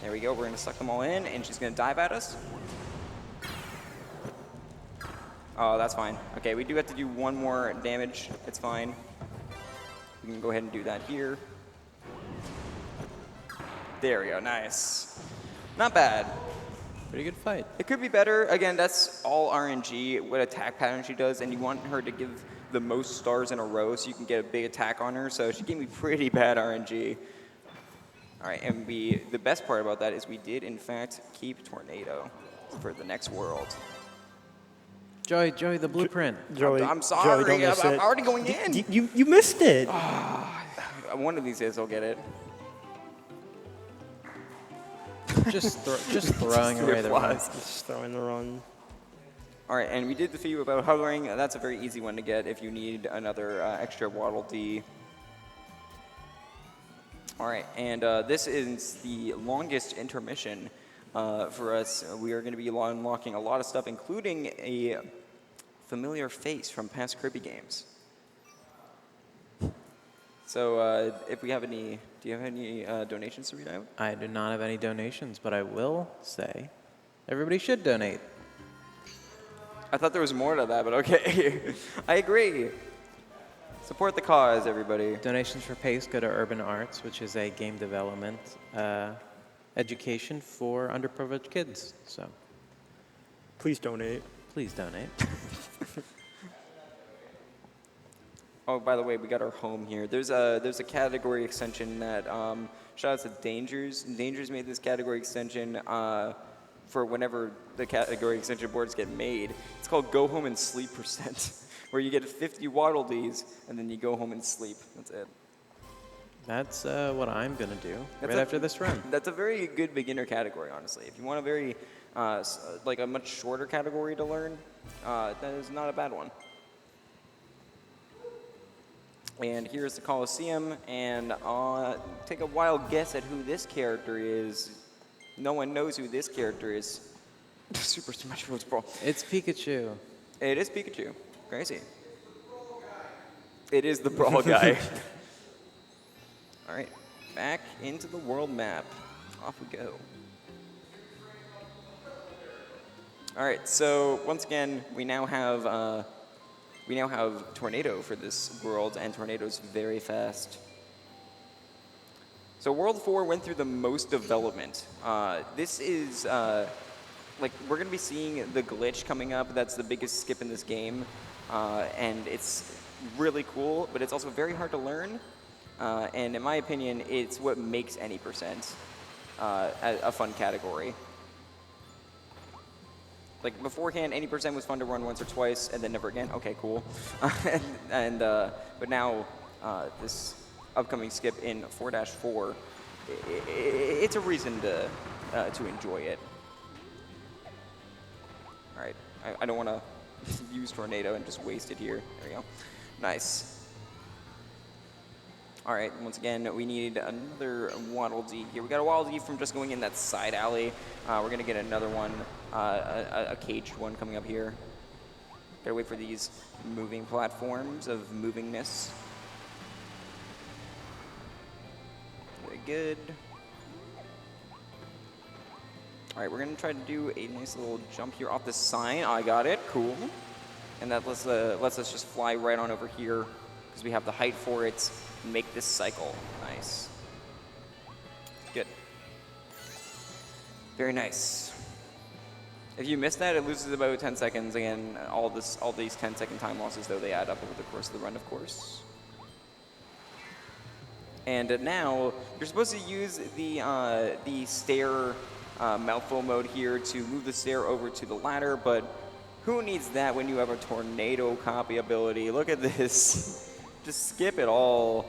There we go. We're going to suck them all in, and she's going to dive at us. Oh, that's fine. Okay, we do have to do one more damage. It's fine. We can go ahead and do that here. There we go. Nice. Not bad. Pretty good fight. It could be better. Again, that's all RNG, what attack pattern she does, and you want her to give the most stars in a row so you can get a big attack on her, so she gave me pretty bad RNG. All right, and the best part about that is we did, in fact, keep Tornado for the next world. Joey, the blueprint. Joey, I'm sorry, Joey, don't miss I'm it. already going in. You missed it. One of these days I'll get it. just throwing away the runs. Just throwing the run. All right, and we did defeat you about hovering. That's a very easy one to get if you need another extra Waddle Dee. All right, and this is the longest intermission for us. We are going to be unlocking a lot of stuff, including a familiar face from past Kirby games. So if we have any, do you have any donations to read out? I do not have any donations, but I will say everybody should donate. I thought there was more to that, but okay. I agree. Support the cause, everybody. Donations for PACE go to Urban Arts, which is a game development education for underprivileged kids. So Please donate. please donate. Oh, by the way, we got our home here. There's a category extension that shout out to Dangers. Dangers made this category extension for whenever the category extension boards get made. It's called Go Home and Sleep %, where you get 50 Waddle Dees and then you go home and sleep. That's it. That's what I'm gonna do That's right after this run. That's a very good beginner category, honestly. If you want a very like a much shorter category to learn, that is not a bad one. And here's the Coliseum, and take a wild guess at who this character is. No one knows who this character is. Super Smash Bros. Brawl. It's Pikachu. It is Pikachu. Crazy. It is the Brawl guy. All right, back into the world map. Off we go. All right, so once again, we now have Tornado for this world, and Tornado's very fast. So World 4 went through the most development. This is, like, we're going to be seeing the glitch coming up. That's the biggest skip in this game, and it's really cool, but it's also very hard to learn. And in my opinion, it's what makes any percent a fun category. Like beforehand, any percent was fun to run once or twice, and then never again. Okay, cool. But now this upcoming skip in 4-4, it's a reason to enjoy it. All right, I don't want to use Tornado and just waste it here. There we go. Nice. All right, once again, we need another Waddle Dee here. We got a Waddle Dee from just going in that side alley. We're going to get another one, a caged one coming up here. Gotta wait for these moving platforms of movingness. Very good. All right, we're going to try to do a nice little jump here off the sign. I got it. Cool. And that lets us just fly right on over here because we have the height for it. Make this cycle. Nice. Good. Very nice. If you miss that, it loses about 10 seconds. Again, all these 10-second time losses, though, they add up over the course of the run, of course. And now, you're supposed to use the stair mouthful mode here to move the stair over to the ladder, but who needs that when you have a Tornado copy ability? Look at this. Just skip it all.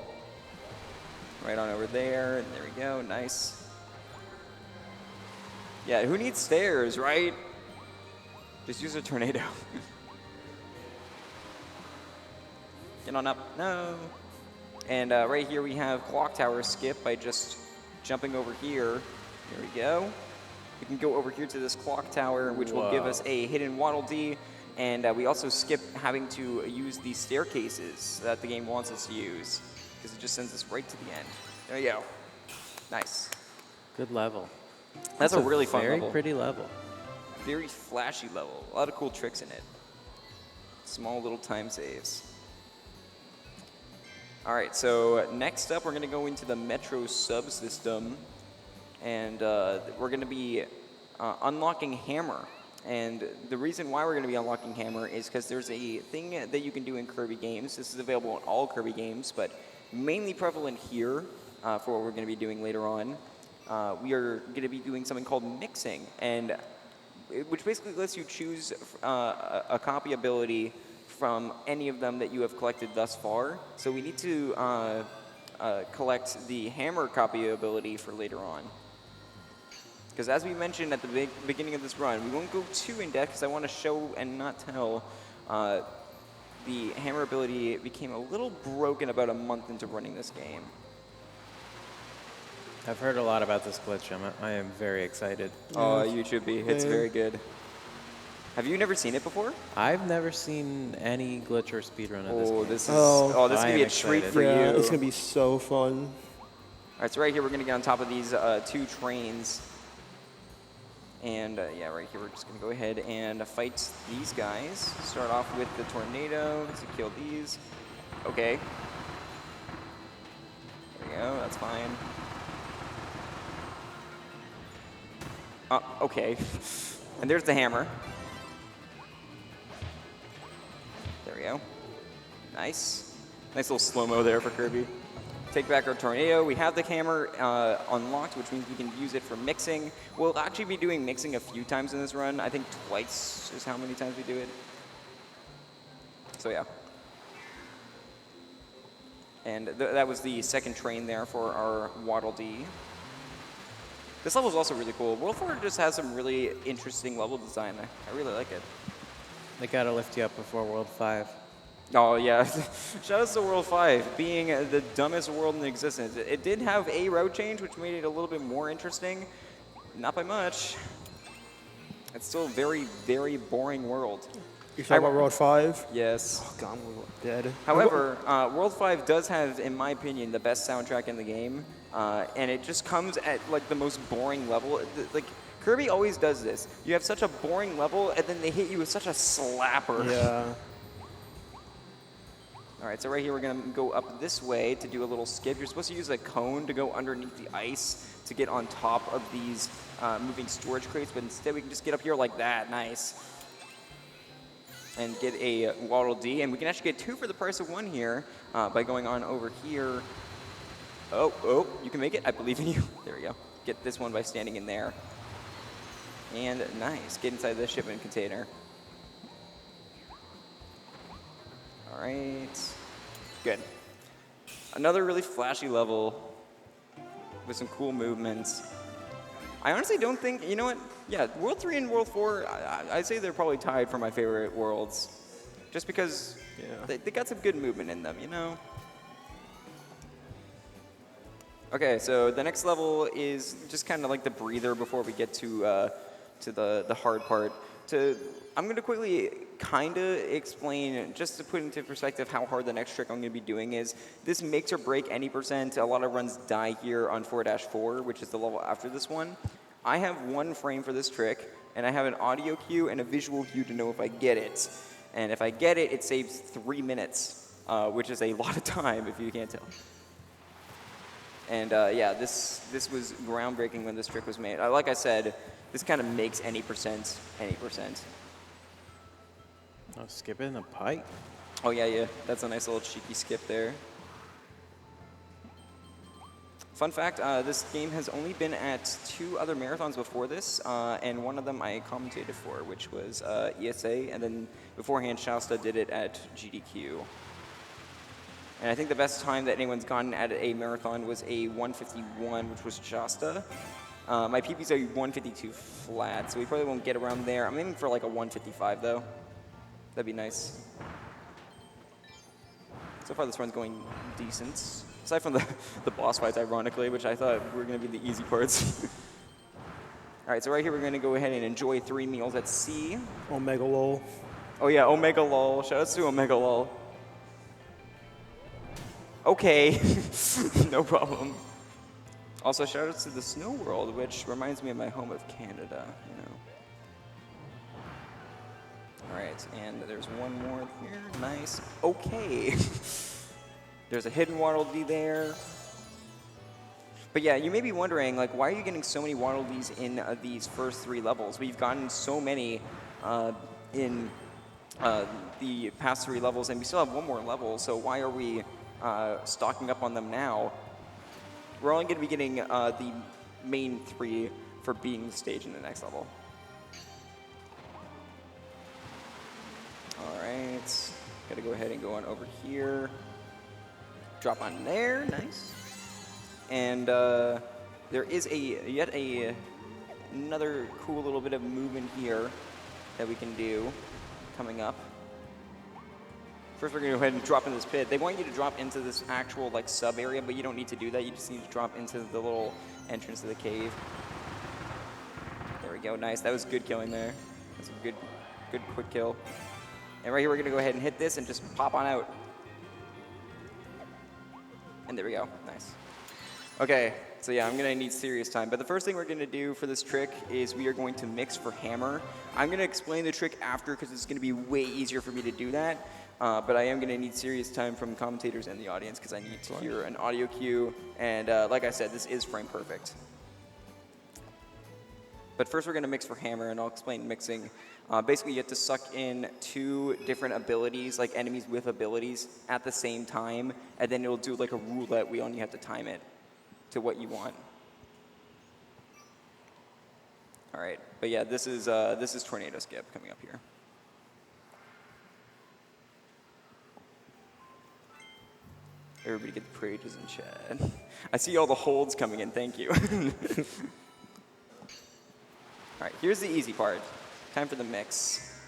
Right on over there. There we go. Nice. Yeah, who needs stairs, right? Just use a Tornado. Get on up. No. And right here we have clock tower skip by just jumping over here. There we go. We can go over here to this clock tower, which will give us a hidden Waddle Dee. And we also skip having to use these staircases that the game wants us to use, because it just sends us right to the end. There you go. Nice. Good level. That's a really fun level. Very pretty level. Very flashy level. A lot of cool tricks in it. Small little time saves. All right, so next up, we're going to go into the Metro subsystem, and we're going to be unlocking Hammer. And the reason why we're going to be unlocking Hammer is because there's a thing that you can do in Kirby games. This is available in all Kirby games, but mainly prevalent here for what we're going to be doing later on. We are going to be doing something called mixing, and which basically lets you choose a copy ability from any of them that you have collected thus far. So we need to collect the Hammer copy ability for later on. Because as we mentioned at the beginning of this run, we won't go too in-depth because I want to show and not tell. The Hammer ability became a little broken about a month into running this game. I've heard a lot about this glitch. I am very excited. Oh, you should be. It's very good. Have you never seen it before? I've never seen any glitch or speedrun of this game. This is this is gonna be a treat for you. It's gonna be so fun. All right, so right here we're gonna get on top of these 2 trains, and yeah, right here we're just gonna go ahead and fight these guys. Start off with the tornado to kill these. Okay. There we go. That's fine. Okay. And there's the hammer. There we go. Nice. Nice little slow-mo there for Kirby. Take back our tornado. We have the hammer unlocked, which means we can use it for mixing. We'll actually be doing mixing a few times in this run. I think twice is how many times we do it. So yeah. And that was the second train there for our Waddle Dee. This level is also really cool. World 4 just has some really interesting level design. I really like it. They gotta lift you up before World 5. Oh, yeah. Shout out to World 5, being the dumbest world in existence. It did have a route change, which made it a little bit more interesting. Not by much. It's still a very, very boring world. You're talking about World 5? Yes. Oh, God, we're dead. However, World 5 does have, in my opinion, the best soundtrack in the game. And it just comes at like the most boring level. Like Kirby always does this. You have such a boring level, and then they hit you with such a slapper. Yeah. All right, so right here we're gonna go up this way to do a little skip. You're supposed to use a cone to go underneath the ice to get on top of these moving storage crates, but instead we can just get up here like that. Nice. And get a Waddle Dee, and we can actually get 2 for the price of 1 here by going on over here. Oh, you can make it. I believe in you. There we go. Get this one by standing in there. And nice. Get inside the shipment container. All right. Good. Another really flashy level with some cool movements. I honestly don't think, you know what? Yeah, World 3 and World 4, I'd say they're probably tied for my favorite worlds. Just because they got some good movement in them, you know? Okay, so the next level is just kind of like the breather before we get to the hard part. I'm going to quickly kind of explain, just to put into perspective how hard the next trick I'm going to be doing is. This makes or break any percent. A lot of runs die here on 4-4, which is the level after this one. I have 1 frame for this trick, and I have an audio cue and a visual cue to know if I get it. And if I get it, it saves 3 minutes, which is a lot of time if you can't tell. And yeah, this was groundbreaking when this trick was made. Like I said, this kind of makes any percent. Oh, skipping the pipe. Oh yeah, that's a nice little cheeky skip there. Fun fact, this game has only been at 2 other marathons before this, and one of them I commentated for, which was ESA, and then beforehand Shasta did it at GDQ. And I think the best time that anyone's gotten at a marathon was a 1:51, which was Shasta. My PB's are 1:52 flat, so we probably won't get around there. I'm aiming for like a 1:55 though. That'd be nice. So far, this run's going decent. Aside from the boss fights, ironically, which I thought were going to be the easy parts. All right, so right here, we're going to go ahead and enjoy 3 meals at sea. Omega lol. Oh, yeah, Omega lol. Shout out to Omega lol. Okay, no problem. Also, shout out to the Snow World, which reminds me of my home of Canada, you know. All right, and there's one more here. Nice. Okay. There's a hidden Waddle Dee there. But yeah, you may be wondering, like, why are you getting so many Waddle Dees in these first 3 levels? We've gotten so many in the past 3 levels, and we still have one more level, so why are we stocking up on them now? We're only going to be getting the main 3 for beating the stage in the next level. All right, gotta go ahead and go on over here. Drop on there, nice. And there is another cool little bit of movement here that we can do coming up. First, we're going to go ahead and drop in this pit. They want you to drop into this actual like sub area, but you don't need to do that. You just need to drop into the little entrance to the cave. There we go, nice. That was good killing there. That's a good quick kill. And right here, we're going to go ahead and hit this and just pop on out. And there we go, nice. Okay, so yeah, I'm going to need serious time. But the first thing we're going to do for this trick is we are going to mix for hammer. I'm going to explain the trick after because it's going to be way easier for me to do that. But I am going to need serious time from commentators and the audience because I need to hear an audio cue. And like I said, this is frame perfect. But first we're going to mix for hammer, and I'll explain mixing. Basically, you have to suck in 2 different abilities, like enemies with abilities, at the same time. And then it'll do like a roulette wheel, and you have to time it to what you want. All right, but yeah, this is Tornado Skip coming up here. Everybody get the praises in chat. I see all the holds coming in, thank you. All right, here's the easy part. Time for the mix.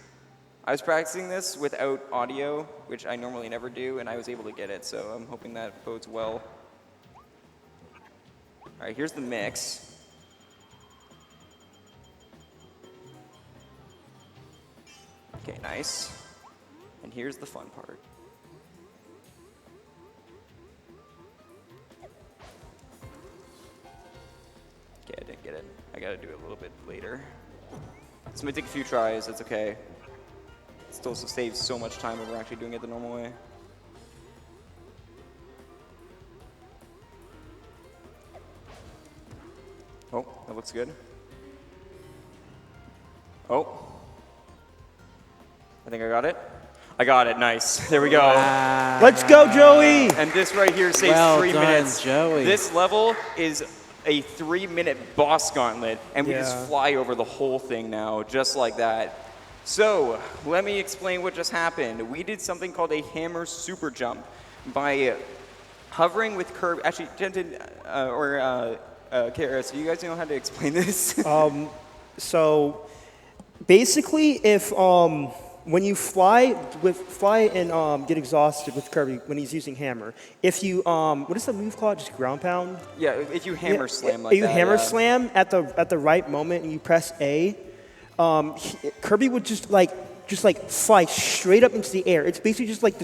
I was practicing this without audio, which I normally never do, and I was able to get it, so I'm hoping that bodes well. All right, here's the mix. Okay, nice. And here's the fun part. Okay, I didn't get it. I gotta do it a little bit later. This might take a few tries, that's okay. It still saves so much time when we're actually doing it the normal way. Oh, that looks good. Oh. I think I got it. I got it, nice. There we go. Wow. Let's go, Joey! And this right here saves Well 3 done, minutes. Joey. This level is a 3-minute boss gauntlet, and we just Yeah. fly over the whole thing now, just like that. So, let me explain what just happened. We did something called a hammer super jump by hovering with Kirby. Actually, Jensen Kara, so you guys know how to explain this? So basically, if when you fly and get exhausted with Kirby when he's using hammer, if you what is the move called? Just ground pound? Yeah, if you hammer slam like you that. hammer yeah. slam at the right moment and you press A, Kirby would just fly straight up into the air. It's basically just like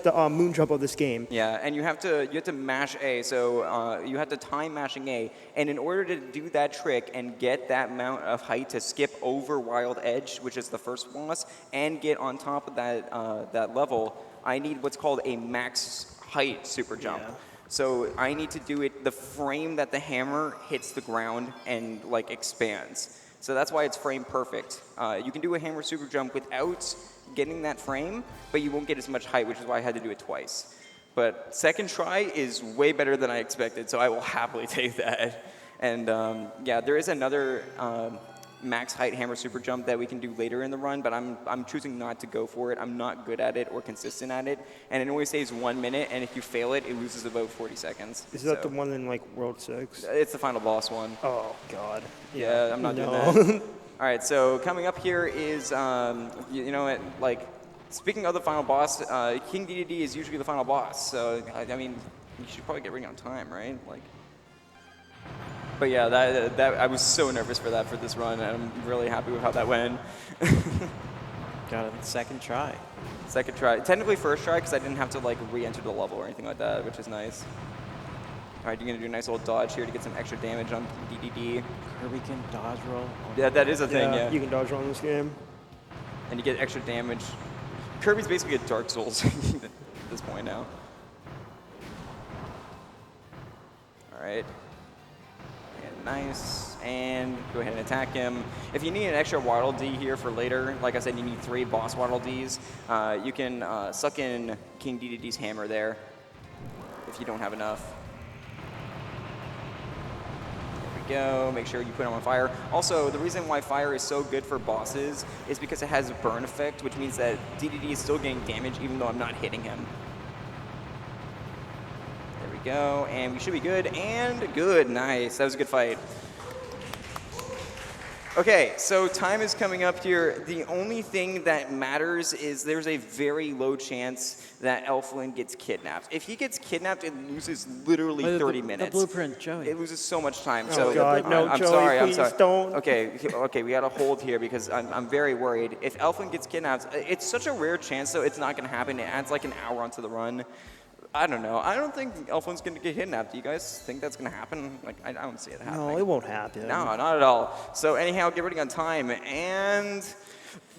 the moon jump of this game. Yeah, and you have to mash A, so you have to time mashing A, and in order to do that trick and get that amount of height to skip over Wild Edge, which is the first boss, and get on top of that level, I need what's called a max height super jump. Yeah. So I need to do it the frame that the hammer hits the ground and like expands. So that's why it's frame perfect. You can do a hammer super jump without getting that frame, but you won't get as much height, which is why I had to do it twice. But second try is way better than I expected, so I will happily take that. And yeah, there is another max height hammer super jump that we can do later in the run, but I'm choosing not to go for it. I'm not good at it or consistent at it, and it only saves 1 minute, and if you fail it, it loses about 40 seconds. Is that the one in like World 6? It's the final boss one. Oh God. Yeah, I'm not doing that. All right, so coming up here is, you know what, like, Speaking of the final boss, King DDD is usually the final boss. So I mean, you should probably get ready on time, right? Like. But yeah, that I was so nervous for that for this run, and I'm really happy with how that went. Got it second try. Second try. Technically first try, because I didn't have to like re-enter the level or anything like that, which is nice. All right, you're going to do a nice little dodge here to get some extra damage on DDD. Kirby can dodge roll. Yeah, that is a thing, yeah. You can dodge roll in this game. And you get extra damage. Kirby's basically a Dark Souls at this point now. All right. And nice. And go ahead and attack him. If you need an extra Waddle Dee here for later, like I said, you need 3 boss Waddle Dees. You can suck in King DDD's hammer there if you don't have enough. Go. Make sure you put him on fire. Also, the reason why fire is so good for bosses is because it has a burn effect, which means that DDD is still getting damage even though I'm not hitting him. There we go, and we should be good, and good, nice. That was a good fight. Okay, so time is coming up here. The only thing that matters is there's a very low chance that Elflin gets kidnapped. If he gets kidnapped, it loses literally 30 minutes. The blueprint, Joey. It loses so much time. Oh, So God, no, I'm Joey, sorry, please I'm sorry. don't. Okay, we got to hold here because I'm very worried. If Elflin gets kidnapped, it's such a rare chance, though, it's not going to happen. It adds like an hour onto the run. I don't know. I don't think Elflin's going to get kidnapped. Do you guys think that's going to happen? Like, I don't see it happening. No, it won't happen. No, not at all. So anyhow, get ready on time, and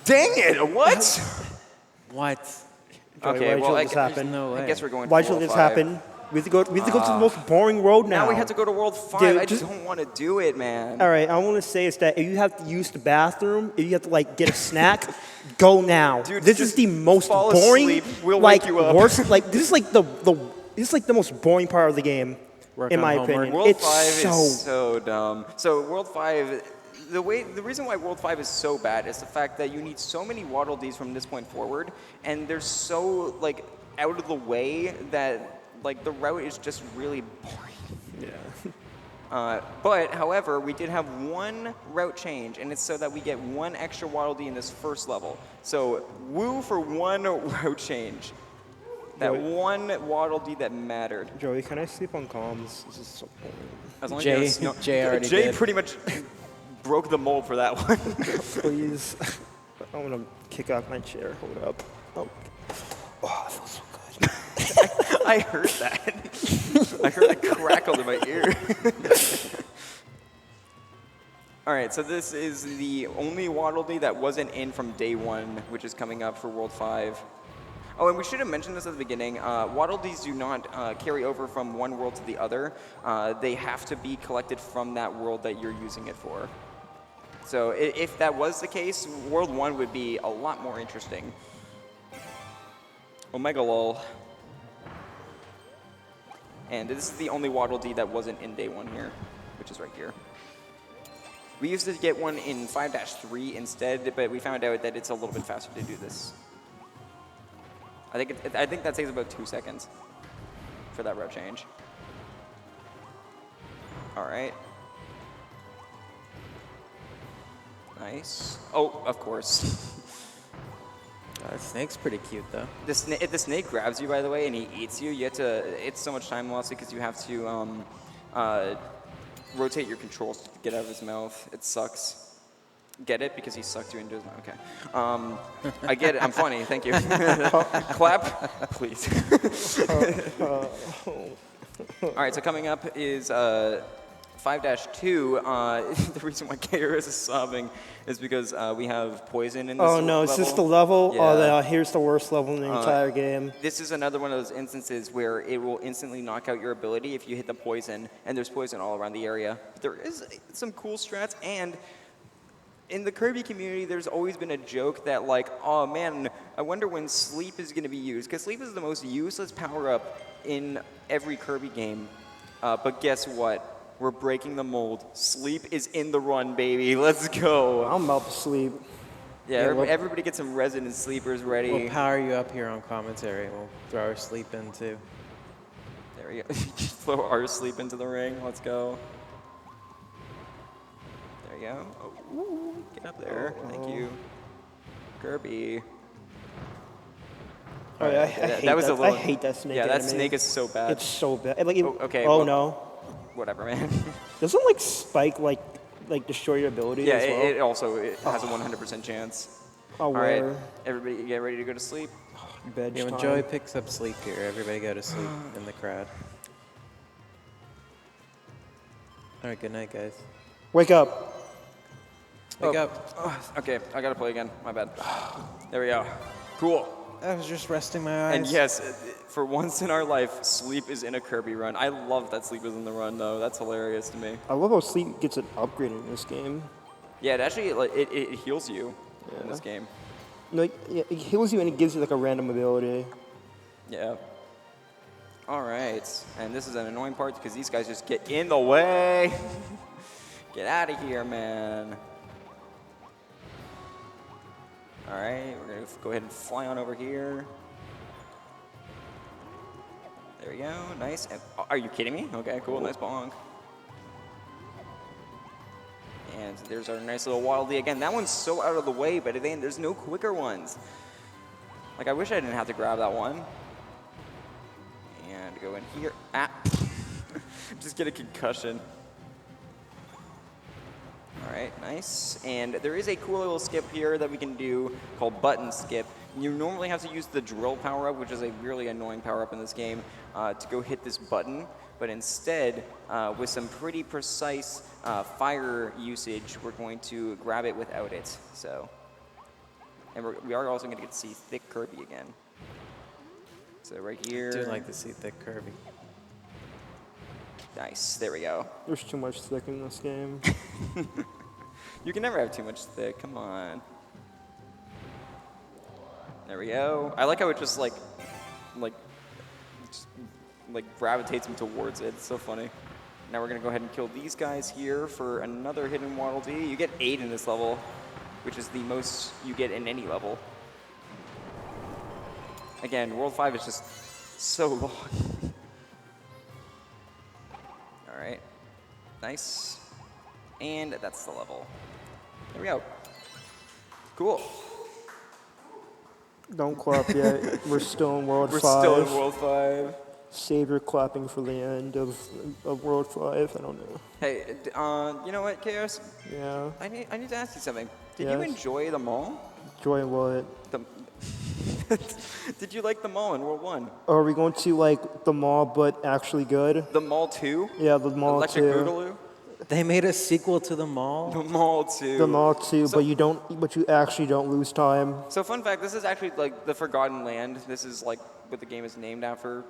dang it, what? What? Joey, Okay, why'd well, you I let this guess, happen? No way. I guess we're going Why'd to you let World this 5. happen? We have to go to the most boring road now. Now we have to go to World 5. Dude, I just- don't want to do it, man. All right, I want to say is that if you have to use the bathroom, if you have to like get a snack, go now. Dude, this is just the most fall boring, asleep. We'll like wake you up. worst. Like this is like this is like the most boring part of the game, Work in on my homework. opinion. World it's 5 so is so dumb. So World 5, the reason why World 5 is so bad is the fact that you need so many Waddle Dees from this point forward, and they're so like out of the way that like the route is just really boring. yeah. But however, we did have one route change, and it's so that we get one extra Waddle Dee in this first level. So woo for one route change. That Joey. one Waddle Dee that mattered. Joey, can I sleep on comms? This is so boring. As long as Jay- you have snow- Jay already Jay did. pretty much broke the mold for that one. Please, I'm gonna kick off my chair. Hold up. Oh, oh, it feels so good. I heard that. I heard it crackled in my ear. All right, so this is the only Waddle Dee that wasn't in from day 1, which is coming up for World 5. Oh, and we should have mentioned this at the beginning. Waddle Dees do not carry over from one world to the other. They have to be collected from that world that you're using it for. So if that was the case, World 1 would be a lot more interesting. Omega lol. And this is the only Waddle Dee that wasn't in day 1 here, which is right here. We used to get one in 5-3 instead, but we found out that it's a little bit faster to do this. I think that takes about 2 seconds for that route change. All right. Nice. Oh, of course. Snake's pretty cute, though. If the snake grabs you, by the way, and he eats you, you have to. It's so much time lost because you have to rotate your controls to get out of his mouth. It sucks. Get it? Because he sucked you into his mouth. Okay. I get it. I'm funny. Thank you. Clap, please. All right, so coming up is 5-2. The reason why KRS is sobbing is because we have poison in this Oh no, level. is this the level? Yeah. Oh, here's the worst level in the entire game. This is another one of those instances where it will instantly knock out your ability if you hit the poison, and there's poison all around the area. But there is some cool strats, and in the Kirby community, there's always been a joke that like, oh man, I wonder when sleep is going to be used, because sleep is the most useless power-up in every Kirby game. But guess what? We're breaking the mold. Sleep is in the run, baby. Let's go. I'm about to sleep. Yeah, well- everybody get some resident sleepers ready. We'll power you up here on commentary. We'll throw our sleep in, too. There we go. Throw our sleep into the ring. Let's go. There you go. Oh, ooh, get up there. Thank you. Kirby. Oh, yeah, I that hate was that. a little. I hate that snake. Yeah, that enemy. snake is so bad. It's so bad. Like, okay, Oh well- no. Whatever, man. Doesn't like spike like destroy your ability Yeah, as well? it also has a 100% chance. Oh, All right, where? everybody get ready to go to sleep. Veg Yeah, when time. Joey picks up sleep here, everybody go to sleep in the crowd. All right, good night, guys. Wake up. Wake up. Okay, I gotta play again. My bad. There we go. Cool. I was just resting my eyes. And yes, for once in our life, sleep is in a Kirby run. I love that sleep is in the run, though. That's hilarious to me. I love how sleep gets an upgrade in this game. Yeah, it actually it heals you in Yeah. this game. Like, yeah, it heals you and it gives you like a random ability. Yeah. All right, and this is an annoying part because these guys just get in the way. Get out of here, man. All right, we're gonna go ahead and fly on over here. There we go, nice. Are you kidding me? Okay, cool, nice bonk. And there's our nice little Waddle Dee. Again, that one's so out of the way, but then there's no quicker ones. Like, I wish I didn't have to grab that one. And go in here. Ah. Just get a concussion. All right, nice. And there is a cool little skip here that we can do called button skip. You normally have to use the drill power-up, which is a really annoying power-up in this game, to go hit this button. But instead, with some pretty precise fire usage, we're going to grab it without it. So, and we are also going to get to see Thick Kirby again. So right here. I do like to see Thick Kirby. Nice, there we go. There's too much thick in this game. You can never have too much thick, come on. There we go. I like how it just like gravitates him towards it. It's so funny. Now we're gonna go ahead and kill these guys here for another hidden Waddle Dee. You get 8 in this level, which is the most you get in any level. Again, World 5 is just so long. All right, nice. And that's the level. There we go. Cool. Don't clap yet. We're still in World 5. We're still in World 5. Save your clapping for the end of World 5. I don't know. Hey, you know what, Chaos? Yeah. I need to ask you something. Did you Yes. enjoy the mall? Joy what? Did you like the mall in World 1? Are we going to like the mall but actually good? The mall 2? Yeah, the mall Electric 2. Boogaloo? They made a sequel to The Mall. The mall 2. The mall 2, So- but you actually don't lose time. So fun fact, this is actually like the Forgotten Land. This is like what the game is named after.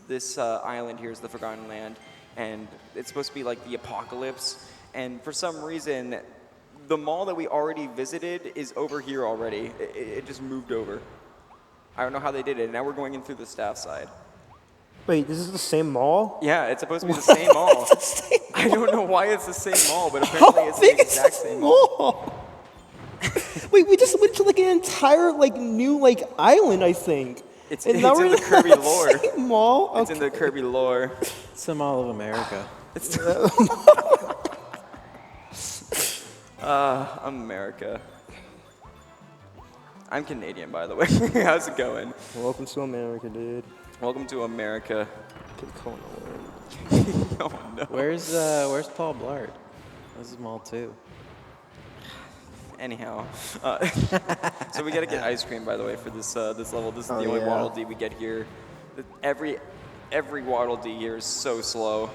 This island here is the Forgotten Land, and it's supposed to be like the apocalypse. And for some reason, the mall that we already visited is over here already. It just moved over. I don't know how they did it. Now we're going in through the staff side. Wait, this is the same mall? Yeah, it's supposed to be the same mall. I don't know why it's the same mall, but apparently it's the exact same mall. Wait, we just went to like an entire like new like island, I think. It's And in now we're the Kirby lore. same mall. It's in the Kirby lore. It's the Mall of America. It's America. I'm Canadian, by the way. How's it going? Welcome to America, dude. Welcome to America. Pick Kona. Oh no. Where's Paul Blart? This is Mall 2. Anyhow, so we gotta get ice cream, by the way, for this this level. This is the only yeah. Waddle Dee we get here. Every Waddle Dee here is so slow.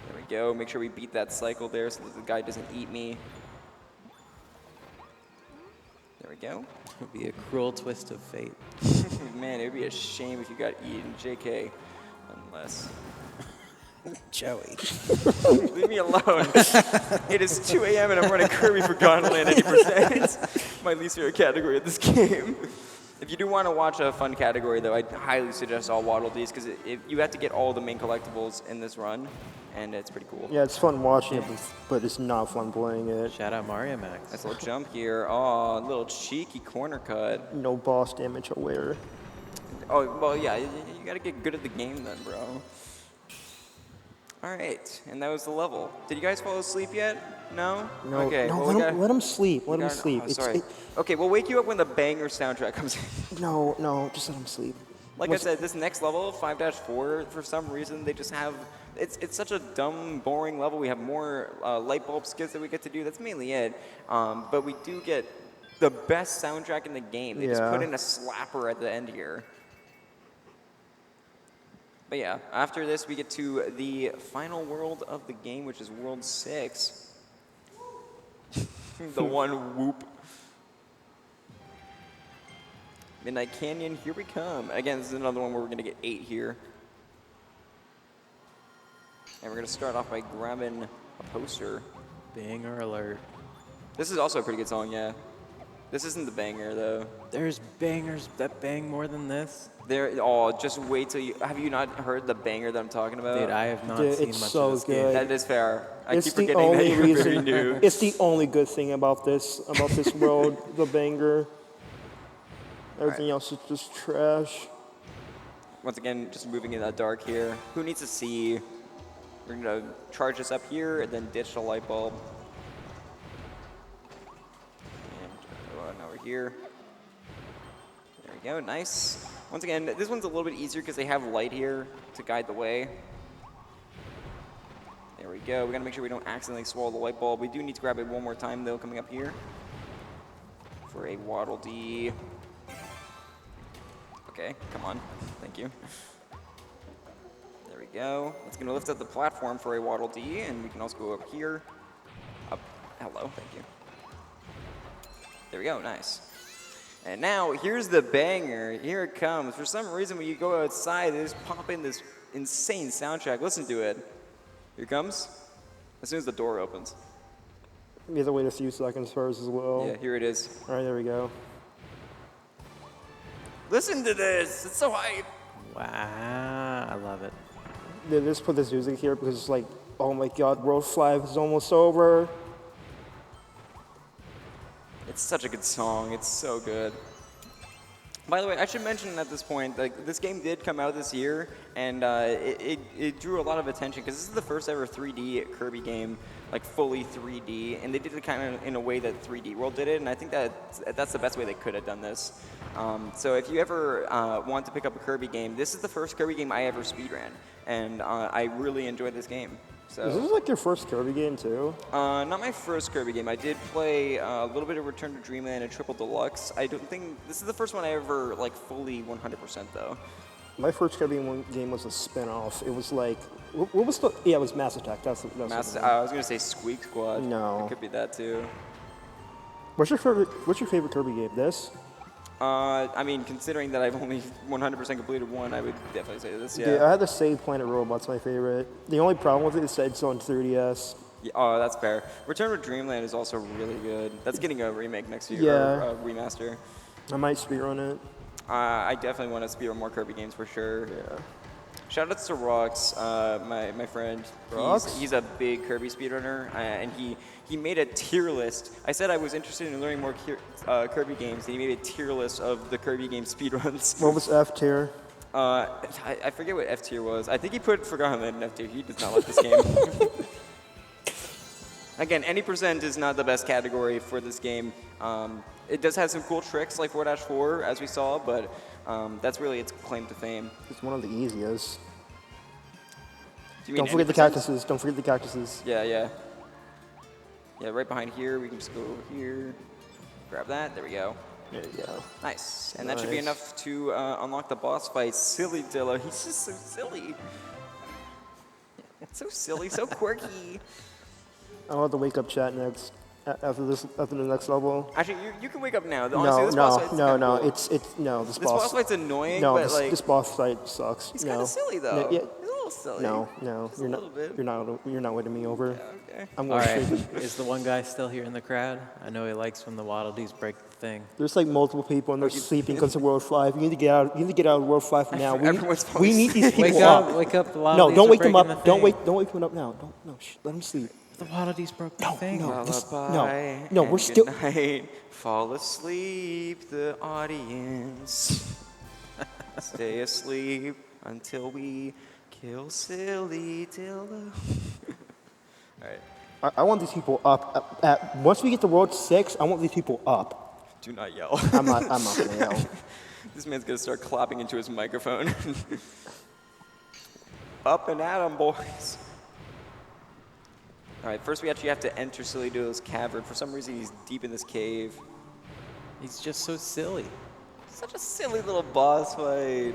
There we go. Make sure we beat that cycle there so that the guy doesn't eat me. There we go. It would be a cruel twist of fate. Man, it would be a shame if you got eaten, JK. Unless. Joey. Leave me alone. It is 2 a.m. and I'm running Kirby Forgotten Land 80%. My least favorite category of this game. If you do want to watch a fun category, though, I highly suggest all Waddle Dees because you have to get all the main collectibles in this run, and it's pretty cool. Yeah, it's fun watching it, but it's not fun playing it. Shout out Mario Max. Nice little jump here. Oh, a little cheeky corner cut. No boss damage aware. Oh, well, yeah, you got to get good at the game then, bro. All right, and that was the level. Did you guys fall asleep yet? No? No, Okay. no, well, let him sleep. Let him gotta- sleep. oh, sorry. Okay, we'll wake you up when the banger soundtrack comes in. No, just let him sleep. Like I said, this next level, 5-4, for some reason, they just have... It's such a dumb, boring level. We have more light bulb skits that we get to do. That's mainly it. But we do get the best soundtrack in the game. They just put in a slapper at the end here. But yeah, after this, we get to the final world of the game, which is World 6. The one whoop. Midnight Canyon, here we come. Again, this is another one where we're going to get 8 here. And we're going to start off by grabbing a poster. Banger alert. This is also a pretty good song, yeah. This isn't the banger, though. There's bangers that bang more than this. Just wait till you... Have you not heard the banger that I'm talking about? Dude, I have not seen it's much so of this good. game. That is fair. I It's keep the forgetting that only you're very reason. new. It's the only good thing about this world, the banger. Everything else is just trash. Once again, just moving in that dark here. Who needs to see? We're going to charge this up here and then ditch the light bulb. And go on over here. There we go, nice. Once again, this one's a little bit easier because they have light here to guide the way. There we go. We got to make sure we don't accidentally swallow the light bulb. We do need to grab it one more time, though, coming up here for a Waddle Dee. Okay, come on. Thank you. There we go. It's going to lift up the platform for a Waddle Dee, and we can also go up here. Up. Hello, thank you. There we go, nice. And now, here's the banger. Here it comes. For some reason, when you go outside, they just pop in this insane soundtrack. Listen to it. Here it comes. As soon as the door opens. You have to wait a few seconds first as well. Yeah, here it is. All right, there we go. Listen to this. It's so hype. Wow, I love it. They just put this music here because it's like, oh my god, World 5 is almost over. It's such a good song. It's so good. By the way, I should mention at this point, like, this game did come out this year, and it drew a lot of attention because this is the first ever 3D Kirby game, like fully 3D, and they did it kind of in a way that 3D World did it, and I think that's the best way they could have done this. So if you ever want to pick up a Kirby game, this is the first Kirby game I ever speedran, and I really enjoyed this game. So, Is this like your first Kirby game too? not my first Kirby game. I did play a little bit of Return to Dreamland and Triple Deluxe. I don't think this is the first one I ever like fully 100% though. My first Kirby game was a spin-off. It was like, what was the? Yeah, it was Mass Attack. That's I was gonna say Squeak Squad. No. It could be that too. What's your favorite Kirby game? This? I mean, considering that I've only 100% completed one, I would definitely say this. Yeah, I had to say Planet Robot's my favorite. The only problem with it is that it's on 3DS. Yeah, oh, that's fair. Return to Dreamland is also really good. That's getting a remake next year, Yeah. or a remaster. I might speedrun it. I definitely want to speedrun more Kirby games for sure. Yeah. Shout out to Rox, my friend. Rox? He's a big Kirby speedrunner, and he made a tier list. I said I was interested in learning more Kirby games, and he made a tier list of the Kirby game speedruns. What was F tier? I forget what F tier was. I think he put Forgotten Land in F tier. He does not like this game. Again, any percent is not the best category for this game. It does have some cool tricks like 4-4, as we saw, but that's really its claim to fame. It's one of the easiest. Do you mean Don't forget the 80%? cactuses. Don't forget the cactuses. Yeah, yeah. Yeah, right behind here. We can just go over here. Grab that. There we go. There you go. Nice. And that should be Nice. enough to unlock the boss fight. Silly Dilla. He's just so silly. So silly, so quirky. I'll have to wake up chat next after the next level. Actually, you can wake up now. Honestly, this boss fight's no. kinda cool. This This boss fight's annoying, No, but like this boss fight sucks. he's no. kind of silly though. Yeah, He's a little silly. no, Just you're a not. little bit. You're not winning me over. Yeah, okay. I'm All going right, straight. is the one guy still here in the crowd? I know he likes when the Waddle Dees break the thing. There's like multiple people and they're sleeping because of World 5. You need to get out. You need to get out of World 5 now. Everyone's probably We need these people Wake up, wake up, the Waddle No, Dees don't are wake them breaking up. the Don't thing. wake them up now. Let them sleep. The Waddle Dees broke the thing. no. Lullaby No, and we're still- good night. Fall asleep, the audience. Stay asleep until we kill Silly Dilla. All right. I want these people up. Once we get to World 6, I want these people up. Do not yell. I'm not gonna yell. This man's gonna start clapping into his microphone. Up and at 'em, boys. All right, first we actually have to enter Silly Doodle's cavern. For some reason, he's deep in this cave. He's just so silly. Such a silly little boss fight.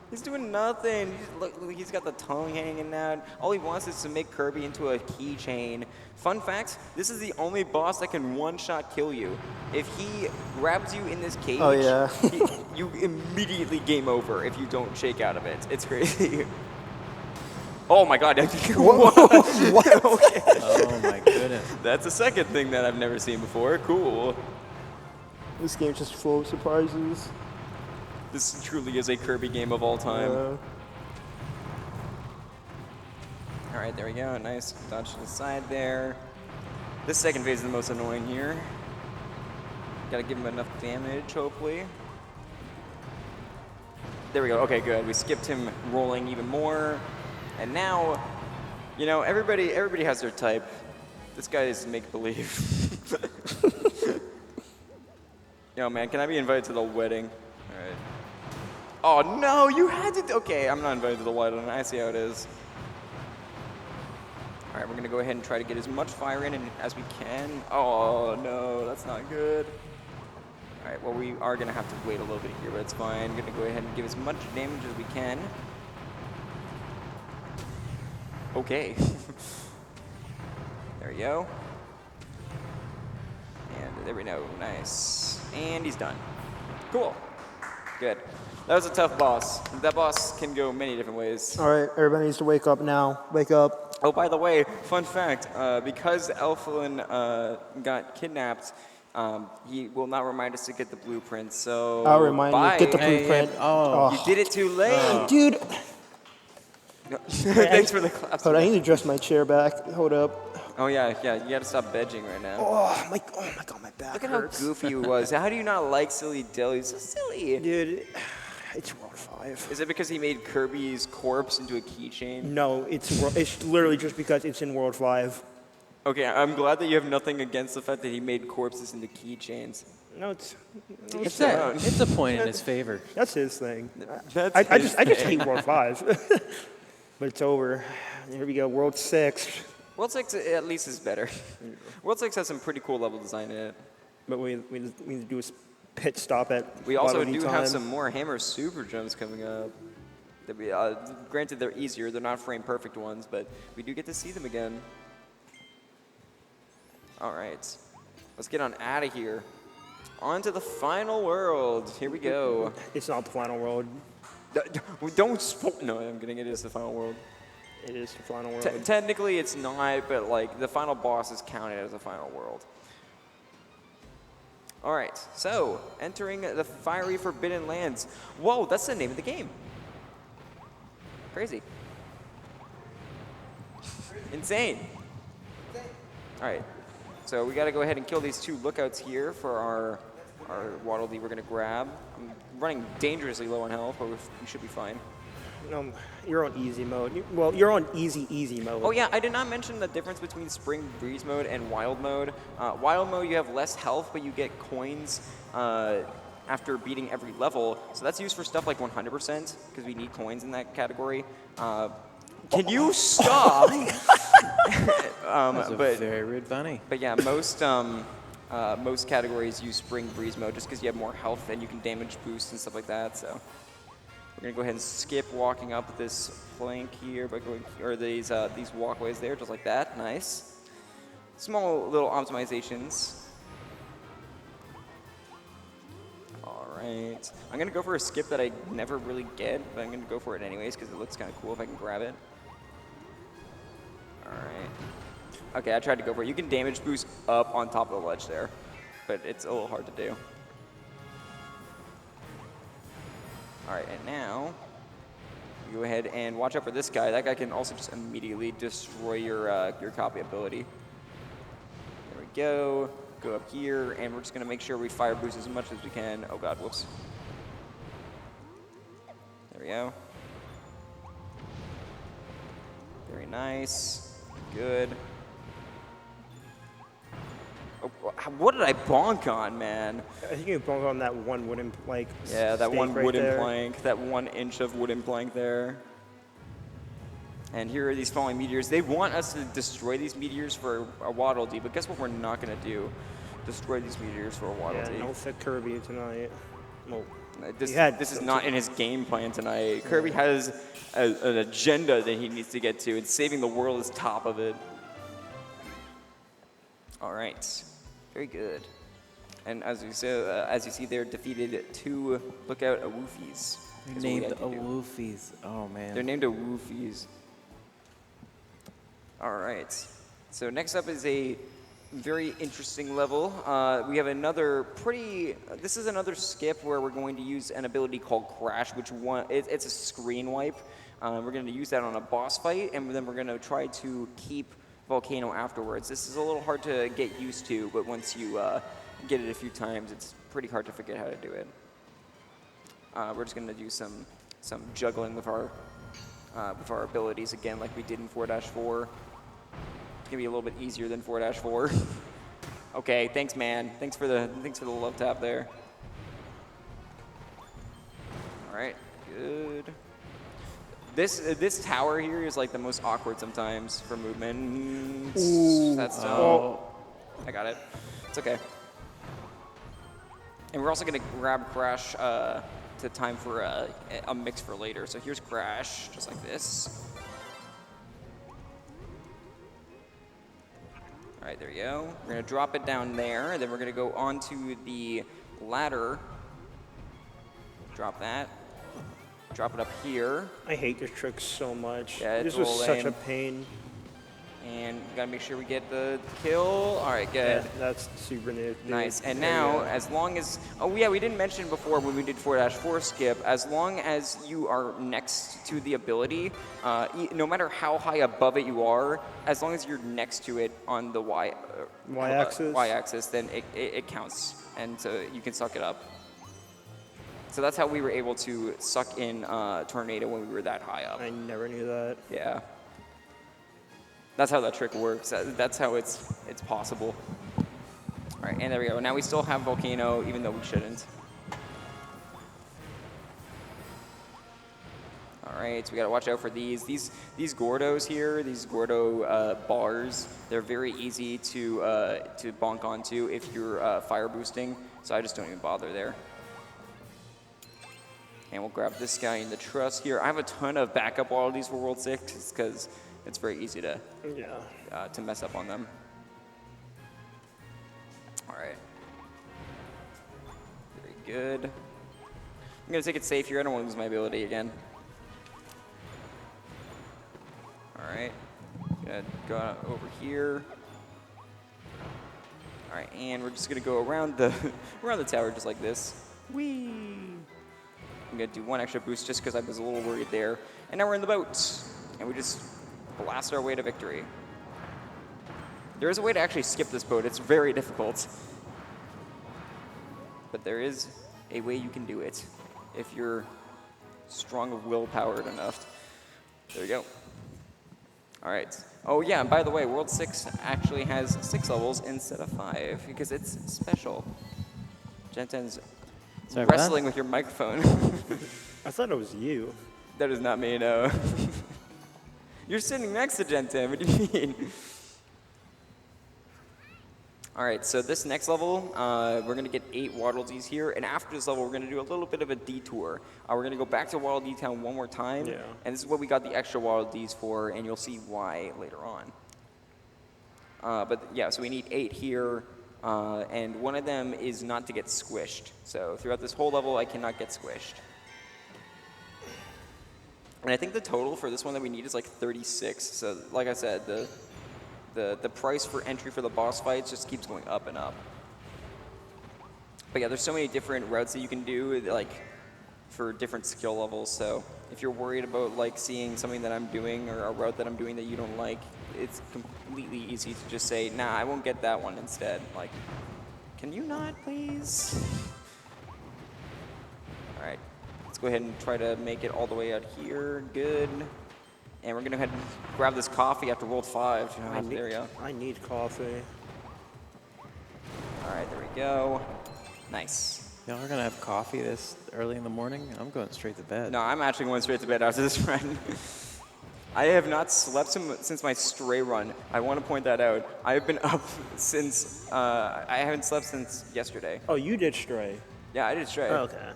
He's doing nothing. Look, he's got the tongue hanging out. All he wants is to make Kirby into a keychain. Fun fact, this is the only boss that can one-shot kill you. If he grabs you in this cage, Oh, yeah. you immediately game over if you don't shake out of it. It's crazy. Oh my god. What? Okay. Oh my goodness. That's a second thing that I've never seen before. Cool. This game's just full of surprises. This truly is a Kirby game of all time. All right, there we go. Nice dodge to the side there. This second phase is the most annoying here. Gotta give him enough damage, hopefully. There we go. Okay, good. We skipped him rolling even more. And now, you know, everybody has their type. This guy is make-believe. Yo, man, can I be invited to the wedding? All right. Oh, no, you had to. Okay, I'm not invited to the wedding. I see how it is. All right, we're going to go ahead and try to get as much fire in as we can. Oh, no, that's not good. All right, well, we are going to have to wait a little bit here, but it's fine. I'm going to go ahead and give as much damage as we can. Okay. There we go. And there we go. Nice. And he's done. Cool. Good. That was a tough boss. That boss can go many different ways. All right, everybody needs to wake up now. Wake up. Oh, by the way, fun fact, because Elflin got kidnapped, he will not remind us to get the blueprint, so I'll remind bye. you. Get the blueprint. Oh. You did it too late. Dude. Thanks for the claps. Hold on, I need to adjust my chair back. Hold up. Oh, yeah, you gotta stop vegging right now. Oh my god, my back Look at how hurts. goofy he was. How do you not like Silly Dill? He's so silly. Dude, it's World 5. Is it because he made Kirby's corpse into a keychain? No, it's literally just because it's in World 5. Okay, I'm glad that you have nothing against the fact that he made corpses into keychains. No, it's It's a point in his favor. that's his thing. That's I his just thing. hate World 5. But it's over. Here we go, World 6. World 6 at least is better. World 6 has some pretty cool level design in it. But we need to do a pit stop at We also about any do time. have some more Hammer Super Jumps coming up. That we, granted, they're easier. They're not frame perfect ones, but we do get to see them again. All right. Let's get on out of here. On to the final world. Here we go. It's not the final world. We don't spoil. No, I'm getting it is the final world. It is the final world. Technically, it's not, but like the final boss is counted as a final world. All right, so entering the fiery forbidden lands. Whoa, that's the name of the game. Crazy. Insane. All right, so we got to go ahead and kill these two lookouts here for our Waddle Dee we're gonna grab. I'm running dangerously low on health, but we should be fine. You're on easy mode. Well, you're on easy mode. Oh yeah, I did not mention the difference between Spring Breeze mode and Wild mode. Wild mode, you have less health, but you get coins after beating every level. So that's used for stuff like 100%, because we need coins in that category. Can you stop? That's a very rude bunny. But yeah, most categories use Spring Breeze mode just because you have more health and you can damage boost and stuff like that. So we're gonna go ahead and skip walking up this plank here by going, or these walkways there, just like that. Nice. Small little optimizations. All right. I'm gonna go for a skip that I never really get, but I'm gonna go for it anyways because it looks kind of cool if I can grab it. All right. Okay, I tried to go for it. You can damage boost up on top of the ledge there, but it's a little hard to do. All right, and now you go ahead and watch out for this guy. That guy can also just immediately destroy your copy ability. There we go. Go up here, and we're just gonna make sure we fire boost as much as we can. Oh God, whoops. There we go. Very nice. Good. What did I bonk on, man? I think you bonk on that one wooden like. Yeah, that stake one right wooden there. plank, that 1 inch of wooden plank there. And here are these falling meteors. They want us to destroy these meteors for a Waddle Dee, but guess what we're not going to do? Destroy these meteors for a Waddle Yeah, Dee. no fit Kirby tonight. Well, This is not in his game plan tonight. Kirby has an agenda that he needs to get to, and saving the world is top of it. All right, very good. And as you see, they're defeated 2 Lookout Awoofies. Named Awoofies. Oh, man. They're named Awoofies. All right. So next up is a very interesting level. We have another this is another skip where we're going to use an ability called Crash, which it's a screen wipe. We're going to use that on a boss fight, and then we're going to try to keep Volcano afterwards. This is a little hard to get used to, but once you get it a few times, it's pretty hard to forget how to do it. We're just going to do some juggling with our abilities again, like we did in 4-4. It's gonna be a little bit easier than 4-4. Okay, thanks, man. Thanks for the love tap there. All right, good. This tower here is like the most awkward sometimes for movement. Ooh. That's I got it. It's okay. And we're also gonna grab Crash to time for a mix for later. So here's Crash, just like this. All right, there you go. We're gonna drop it down there, and then we're gonna go onto the ladder. Drop that. Drop it up here. I hate this trick so much. Yeah, it's this was a little such a lame. pain. And we gotta make sure we get the kill. All right, good. Yeah, that's super neat. Nice. And now, as long as, oh yeah, we didn't mention before when we did 4-4 skip, as long as you are next to the ability, no matter how high above it you are, as long as you're next to it on the y-axis, then it counts, and so you can suck it up. So that's how we were able to suck in Tornado when we were that high up. I never knew that. Yeah. That's how that trick works. That's how it's possible. All right, and there we go. Now we still have Volcano, even though we shouldn't. All right, so we gotta watch out for these. These Gordos here, these Gordo bars, they're very easy to bonk onto if you're fire boosting. So I just don't even bother there. And we'll grab this guy in the truss here. I have a ton of backup waddles for World 6 because it's very easy to mess up on them. All right. Very good. I'm gonna take it safe here. I don't want to lose my ability again. All right. Gonna go over here. All right, and we're just gonna go around the tower just like this. Whee! I'm gonna do 1 extra boost just because I was a little worried there. And now we're in the boat, and we just blast our way to victory. There is a way to actually skip this boat. It's very difficult. But there is a way you can do it if you're strong of willpower enough. There you go. All right. Oh yeah, and by the way, World 6 actually has 6 levels instead of 5 because it's special. Genten's wrestling with your microphone. I thought it was you. That is not me, no. You're sitting next to Genten, what do you mean? All right, so this next level, we're gonna get 8 Waddle Dees here, and after this level, we're gonna do a little bit of a detour. We're gonna go back to Waddle Dee Town one more time, and this is what we got the extra Waddle Dees for, and you'll see why later on. But yeah, so we need 8 here, and one of them is not to get squished. So throughout this whole level, I cannot get squished. And I think the total for this one that we need is like 36. So like I said, the price for entry for the boss fights just keeps going up and up. But yeah, there's so many different routes that you can do, like for different skill levels. So if you're worried about like seeing something that I'm doing or a route that I'm doing that you don't like, it's completely easy to just say, nah, I won't get that one instead. Like, can you not, please? All right. Let's go ahead and try to make it all the way out here. Good. And we're going to go ahead and grab this coffee after World 5. There we go. I need coffee. All right, there we go. Nice. Y'all are gonna have coffee this early in the morning? I'm going straight to bed. No, I'm actually going straight to bed after this run. I have not slept since my stray run. I want to point that out. I have been up since, I haven't slept since yesterday. Oh, you did stray. Yeah, I did stray. Okay.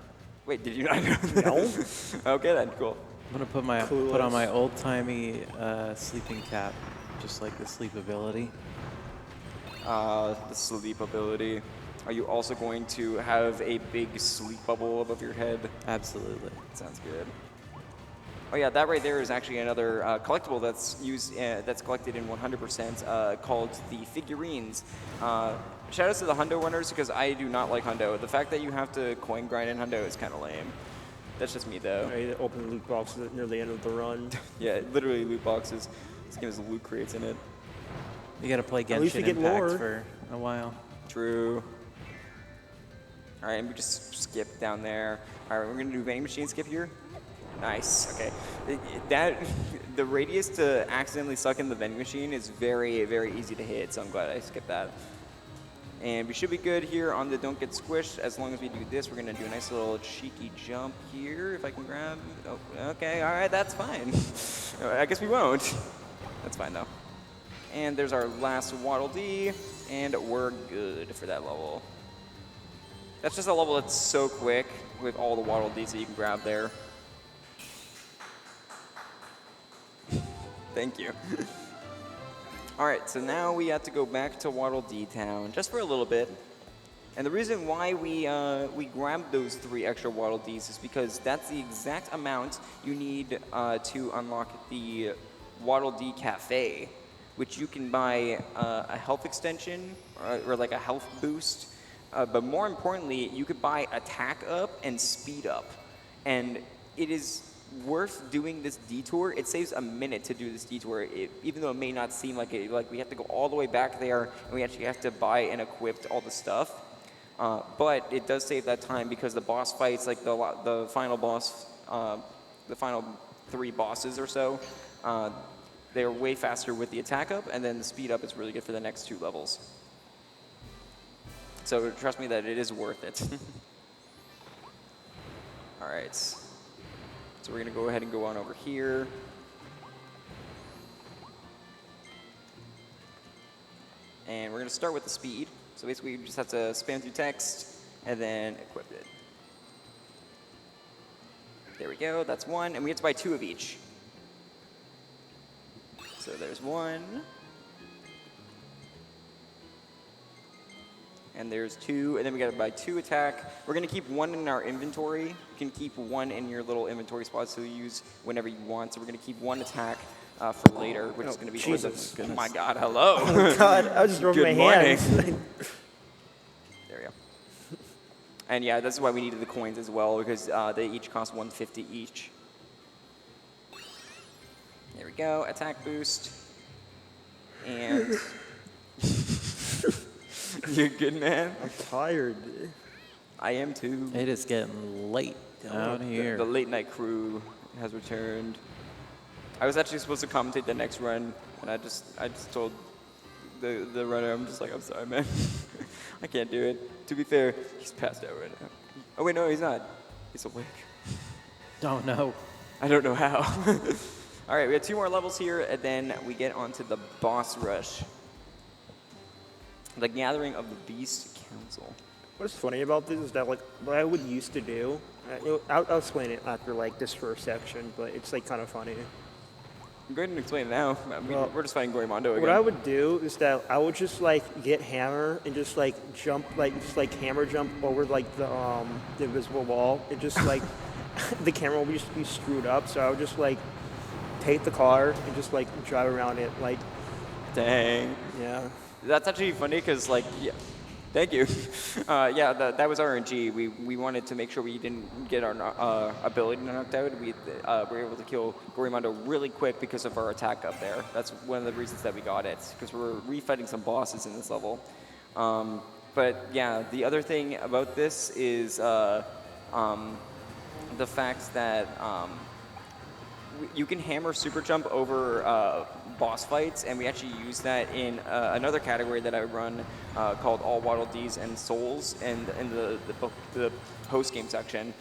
Wait, did you not know that? No. Okay then, cool. I'm gonna put on my old timey sleeping cap, just like the sleep ability. The sleep ability. Are you also going to have a big sleep bubble above your head? Absolutely. Sounds good. Oh yeah, that right there is actually another collectible that's that's collected in 100% called the figurines. Shout out to the Hundo runners because I do not like Hundo. The fact that you have to coin grind in Hundo is kind of lame. That's just me though. Ready to open the loot boxes near the end of the run. Yeah, literally loot boxes. This game has loot crates in it. You gotta play At least Genshin you get Impact lore. for a while. True. All right, and we just skip down there. All right, we're gonna do vending machine skip here. Nice. Okay. The radius to accidentally suck in the vending machine is very, very easy to hit. So I'm glad I skipped that. And we should be good here on the don't get squished. As long as we do this, we're gonna do a nice little cheeky jump here. If I can grab. Oh, okay. All right. That's fine. I guess we won't. That's fine though. And there's our last Waddle Dee, and we're good for that level. That's just a level that's so quick with all the Waddle Dees that you can grab there. Thank you. All right, so now we have to go back to Waddle Dee Town just for a little bit. And the reason why we grabbed those 3 extra Waddle Dees is because that's the exact amount you need to unlock the Waddle Dee Cafe, which you can buy a health extension or like a health boost. But more importantly, you could buy attack up and speed up. And it is worth doing this detour. It saves a minute to do this detour, even though it may not seem like it. Like we have to go all the way back there, and we actually have to buy and equip all the stuff. But it does save that time because the boss fights, like the final boss, the final 3 bosses or so, they're way faster with the attack up, and then the speed up is really good for the next 2 levels. So trust me that it is worth it. All right. So we're going to go ahead and go on over here. And we're going to start with the speed. So basically you just have to spam through text and then equip it. There we go, that's 1. And we have to buy 2 of each. So there's 1. And there's 2, and then we gotta buy 2 attack. We're gonna keep 1 in our inventory. You can keep 1 in your little inventory spot so you use whenever you want. So we're gonna keep 1 attack for later, which is gonna be Jesus. for the, oh my God, hello. Oh God, I was just rubbing my hands. There we go. And yeah, that's why we needed the coins as well, because they each cost 150 each. There we go, attack boost. And you're good, man. I'm tired. I am too. It is getting late down here. The late night crew has returned. I was actually supposed to commentate the next run, and I just told the runner, I'm just like, I'm sorry, man. I can't do it. To be fair, he's passed out right now. Oh wait, no, he's not. He's awake. Don't know. I don't know how. All right, we have 2 more levels here, and then we get onto the boss rush. The Gathering of the Beast Council. What's funny about this is that like what I would used to do. I'll explain it after like this first section, but it's like kind of funny. Go ahead and explain it now. We're just fighting Gorimondo again. What I would do is that I would just like get hammer and just like jump, like just like hammer jump over like the invisible wall. It just like the camera would just be screwed up, so I would just like take the car and just like drive around it, like. Dang. Yeah. That's actually funny because, like, yeah, thank you. Yeah, that was RNG. We wanted to make sure we didn't get our ability knocked out. We were able to kill Gorimondo really quick because of our attack up there. That's one of the reasons that we got it, because we're refighting some bosses in this level. But yeah, the other thing about this is the fact that you can hammer super jump over boss fights, and we actually use that in another category that I run called All Waddle Dees and Souls, and in the post-game section,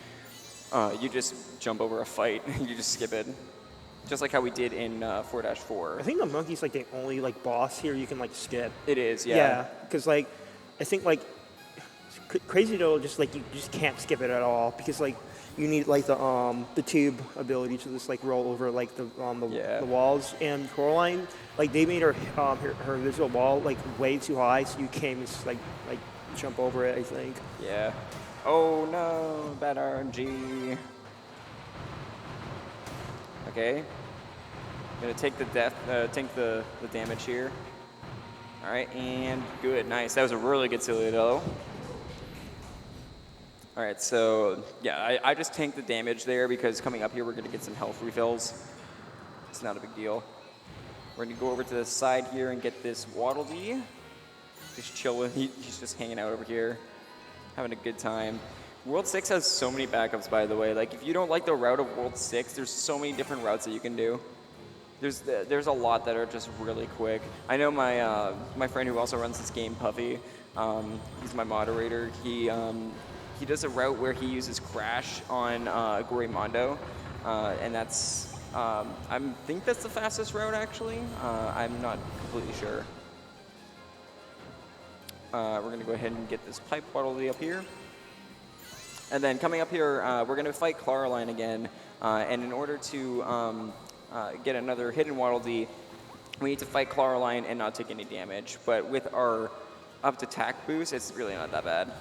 you just jump over a fight, you just skip it. Just like how we did in 4-4. I think the monkey's like the only like boss here you can like skip. It is, yeah. Yeah, because like I think like Crazy Dough just like you just can't skip it at all because like you need like the tube ability to just like roll over like the walls, and Coraline like they made her invisible wall like way too high, so you can't just like jump over it, I think. Yeah. Oh no, bad RNG. Okay. I'm gonna take the damage here. All right, and good, nice. That was a really good silly though. All right, so yeah, I just tanked the damage there because coming up here we're gonna get some health refills. It's not a big deal. We're gonna go over to the side here and get this Waddle Dee. Just chilling. He's just hanging out over here, having a good time. World 6 has so many backups, by the way. Like, if you don't like the route of World 6, there's so many different routes that you can do. There's a lot that are just really quick. I know my friend who also runs this game, Puffy. He's my moderator. He does a route where he uses Crash on Gorimondo, and that's I think that's the fastest route actually. I'm not completely sure. We're gonna go ahead and get this pipe Waddle Dee up here. And then coming up here, we're going to fight Claraline again. And in order to get another hidden Waddle Dee, we need to fight Claraline and not take any damage. But with our upped attack boost, it's really not that bad.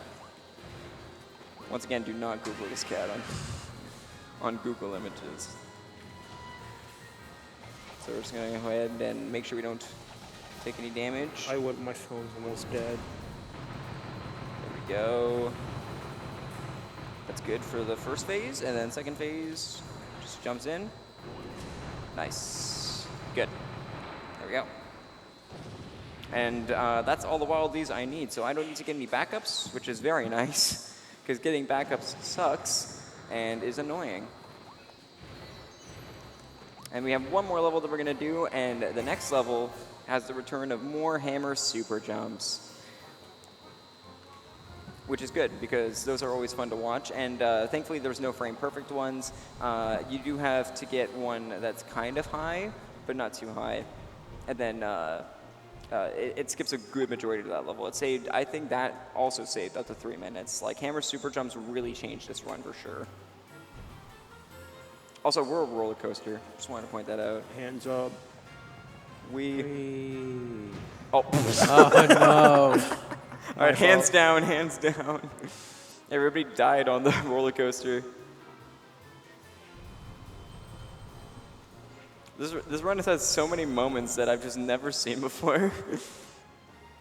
Once again, do not Google this cat on Google Images. So we're just going to go ahead and make sure we don't take any damage. I would. My phone's almost dead. There we go. That's good for the first phase, and then second phase just jumps in. Nice. Good. There we go. And that's all the Waddle Dees I need, so I don't need to get any backups, which is very nice, because getting backups sucks and is annoying. And we have one more level that we're going to do, and the next level has the return of more hammer super jumps, which is good because those are always fun to watch. And thankfully, there's no frame perfect ones. You do have to get one that's kind of high, but not too high. And then it skips a good majority of that level. It saved, I think that also saved up to 3 minutes. Like, hammer super jumps really changed this run for sure. Also, we're a roller coaster. Just wanted to point that out. Hands up. Oh. Oh, no. All right, hands down, hands down. Everybody died on the roller coaster. This run has had so many moments that I've just never seen before.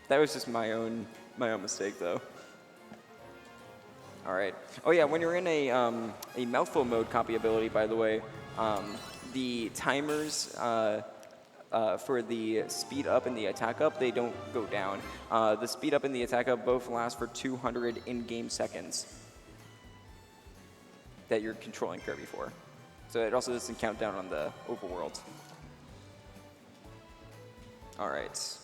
That was just my own mistake, though. All right. Oh yeah, when you're in a mouthful mode copy ability, by the way, the timers for the speed up and the attack up, they don't go down. The speed up and the attack up both last for 200 in-game seconds that you're controlling Kirby for. So it also doesn't count down on the overworld. All right.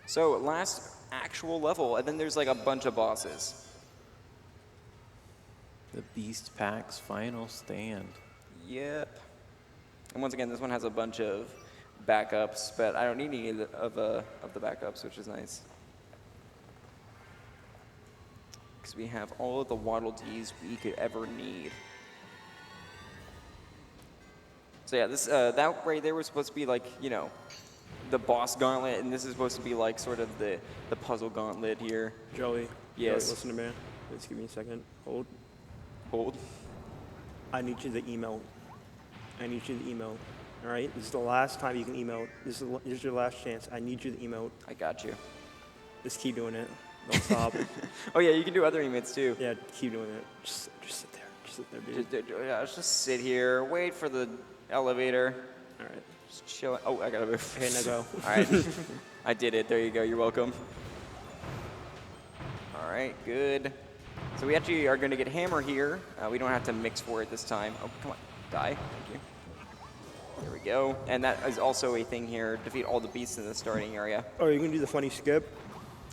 So last actual level, and then there's like a bunch of bosses. The Beast Pack's final stand. Yep. And once again, this one has a bunch of backups, but I don't need any of the backups, which is nice. Because we have all of the Waddle Dees we could ever need. So yeah, this that right there was supposed to be like, you know, the boss gauntlet, and this is supposed to be like sort of the puzzle gauntlet here. Joey. Yes. Joey, listen to me. Just give me a second. Hold. Hold. I need you to email. I need you to email. All right? This is the last time you can email. This is your last chance. I need you to emote. I got you. Just keep doing it. Don't stop. Oh yeah, you can do other emotes too. Yeah, keep doing it. Just sit there. Just sit there, dude. Let's just sit here, wait for the elevator. All right. Just chill. Oh, I gotta move. Okay, now go. All right. I did it. There you go. You're welcome. All right, good. So we actually are going to get hammer here. We don't have to mix for it this time. Oh, come on. Die. Thank you. There we go. And that is also a thing here. Defeat all the beasts in the starting area. Oh, you're gonna do the funny skip?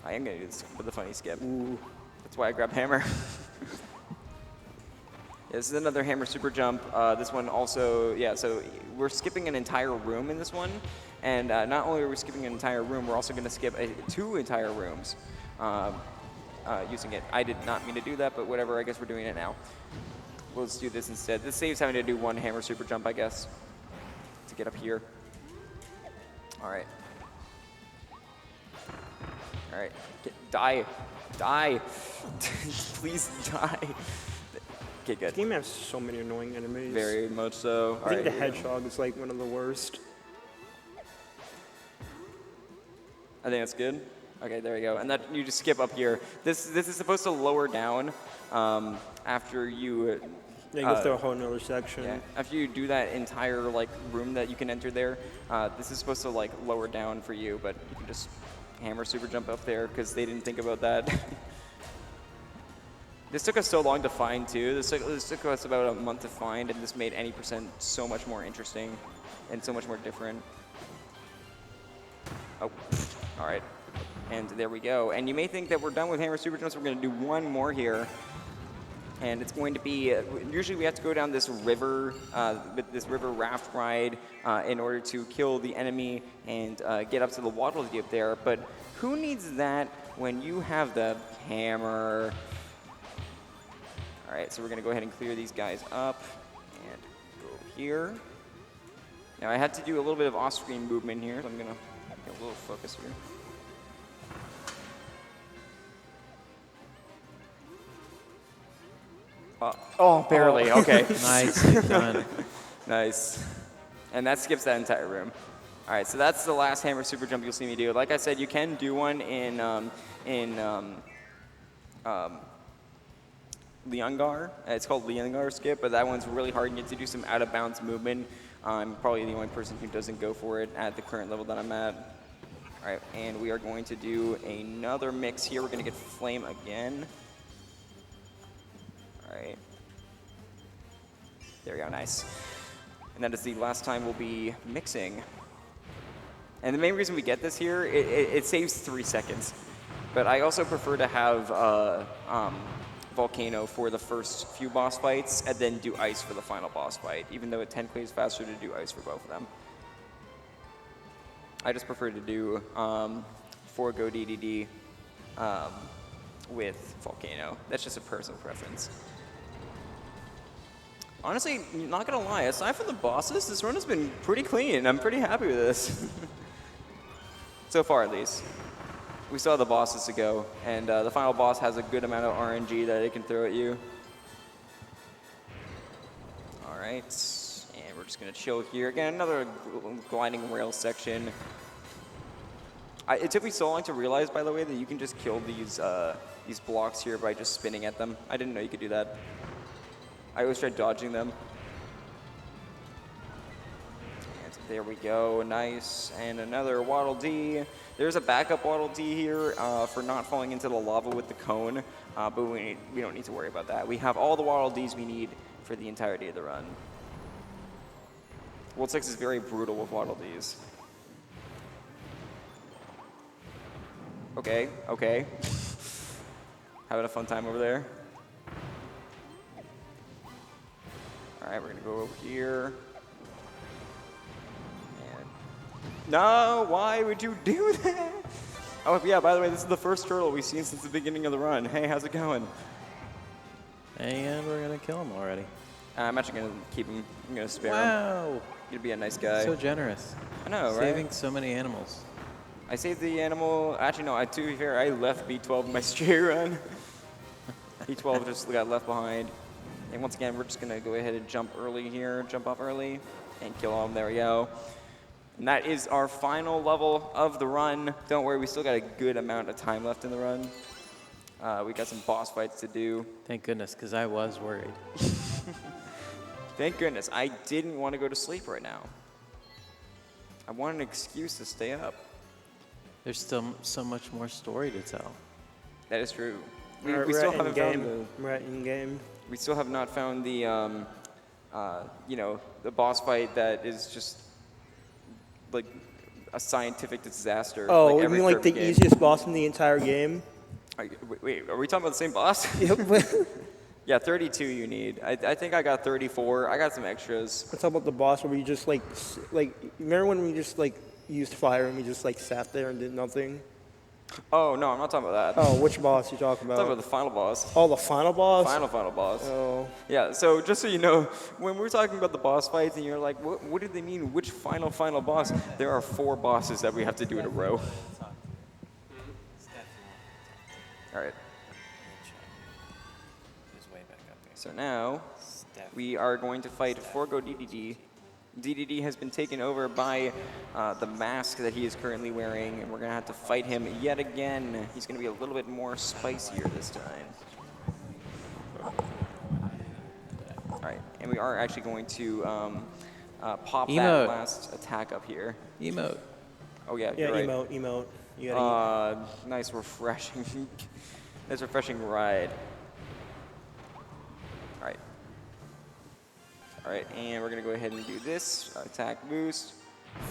I am going to do this with the funny skip. Ooh. That's why I grabbed hammer. This is another hammer super jump. This one also, yeah, so we're skipping an entire room in this one. And not only are we skipping an entire room, we're also going to skip 2 entire rooms using it. I did not mean to do that, but whatever, I guess we're doing it now. Let's do this instead. This saves having to do 1 hammer super jump, I guess, to get up here. All right. All right. Die. Die. Please die. Okay, good. This game has so many annoying enemies. Very much so. I think the hedgehog is like one of the worst. I think that's good. Okay, there we go. And that you just skip up here. This is supposed to lower down after you. Yeah, you go through a whole nother section. Yeah, after you do that entire like room that you can enter there, this is supposed to like lower down for you, but you can just hammer super jump up there because they didn't think about that. This took us so long to find too. This took us about a month to find, and this made any percent so much more interesting and so much more different. Oh, all right. And there we go. And you may think that we're done with hammer super jumps. We're going to do 1 more here. And it's going to be, usually we have to go down this river, raft ride in order to kill the enemy and get up to the Waddle Dee up there. But who needs that when you have the hammer? All right, so we're going to go ahead and clear these guys up and go here. Now I had to do a little bit of off-screen movement here, so I'm going to get a little focus here. Oh, barely. Okay. Nice, done. Nice. And that skips that entire room. All right, so that's the last hammer super jump you'll see me do. Like I said, you can do one in Leongar. It's called Leongar skip, but that one's really hard. You get to do some out of bounds movement. I'm probably the only person who doesn't go for it at the current level that I'm at. All right, and we are going to do another mix here. We're going to get flame again. All right. There we go, nice. And that is the last time we'll be mixing. And the main reason we get this here, it saves 3 seconds. But I also prefer to have Volcano for the first few boss fights and then do ice for the final boss fight, even though it technically is faster to do ice for both of them. I just prefer to do Forgo DDD with Volcano. That's just a personal preference. Honestly, not gonna lie, aside from the bosses, this run has been pretty clean. I'm pretty happy with this. So far, at least. We still have the bosses to go, and the final boss has a good amount of RNG that it can throw at you. All right, and we're just gonna chill here. Again, another gliding rail section. It took me so long to realize, by the way, that you can just kill these blocks here by just spinning at them. I didn't know you could do that. I always tried dodging them. And there we go, nice. And another Waddle Dee. There's a backup Waddle Dee here for not falling into the lava with the cone, but we don't need to worry about that. We have all the Waddle Dees we need for the entirety of the run. World 6 is very brutal with Waddle Dees. Okay, okay. Having a fun time over there. All right, we're gonna go over here. And no, why would you do that? Oh yeah, by the way, this is the first turtle we've seen since the beginning of the run. Hey, how's it going? And we're going to kill him already. I'm actually gonna keep him. I'm gonna spare him. Wow. You're gonna be a nice guy. So generous. I know, right? Saving so many animals. I saved the animal. Actually, no. To be fair, I left B12 in my straight run. B12 just got left behind. And once again, we're just gonna go ahead and jump early here, jump off early, and kill him. There we go. And that is our final level of the run. Don't worry, we still got a good amount of time left in the run. We got some boss fights to do. Thank goodness, because I was worried. Thank goodness, I didn't want to go to sleep right now. I wanted an excuse to stay up. There's still so much more story to tell. That is true. We're We still at haven't found in-game. We're at in-game. We still have not found the you know, the boss fight that is just like a scientific disaster. Oh, like you every mean like Kirby the game. easiest boss in the entire game? Wait, are we talking about the same boss? Yeah, 32 you need. I think I got 34. I got some extras. Let's talk about the boss where we just like remember when we just like used fire and we just like sat there and did nothing? Oh, no, I'm not talking about that. Oh, which boss you talking I'm talking about? about the final boss. Oh, the final boss? Final boss. Oh. Yeah, so just so you know, when we're talking about the boss fights and you're like, what did they mean? Which final boss? There are 4 bosses that we have to do in a row. All right. So now we are going to fight Forgo DDD. DDD has been taken over by the mask that he is currently wearing, and we're going to have to fight him yet again. He's going to be a little bit more spicier this time. All right, and we are actually going to pop that Emote. last attack up here. Emote. Oh yeah, Yeah, you're right. emote. You gotta Nice refreshing, nice refreshing ride. All right, and we're gonna go ahead and do this attack boost.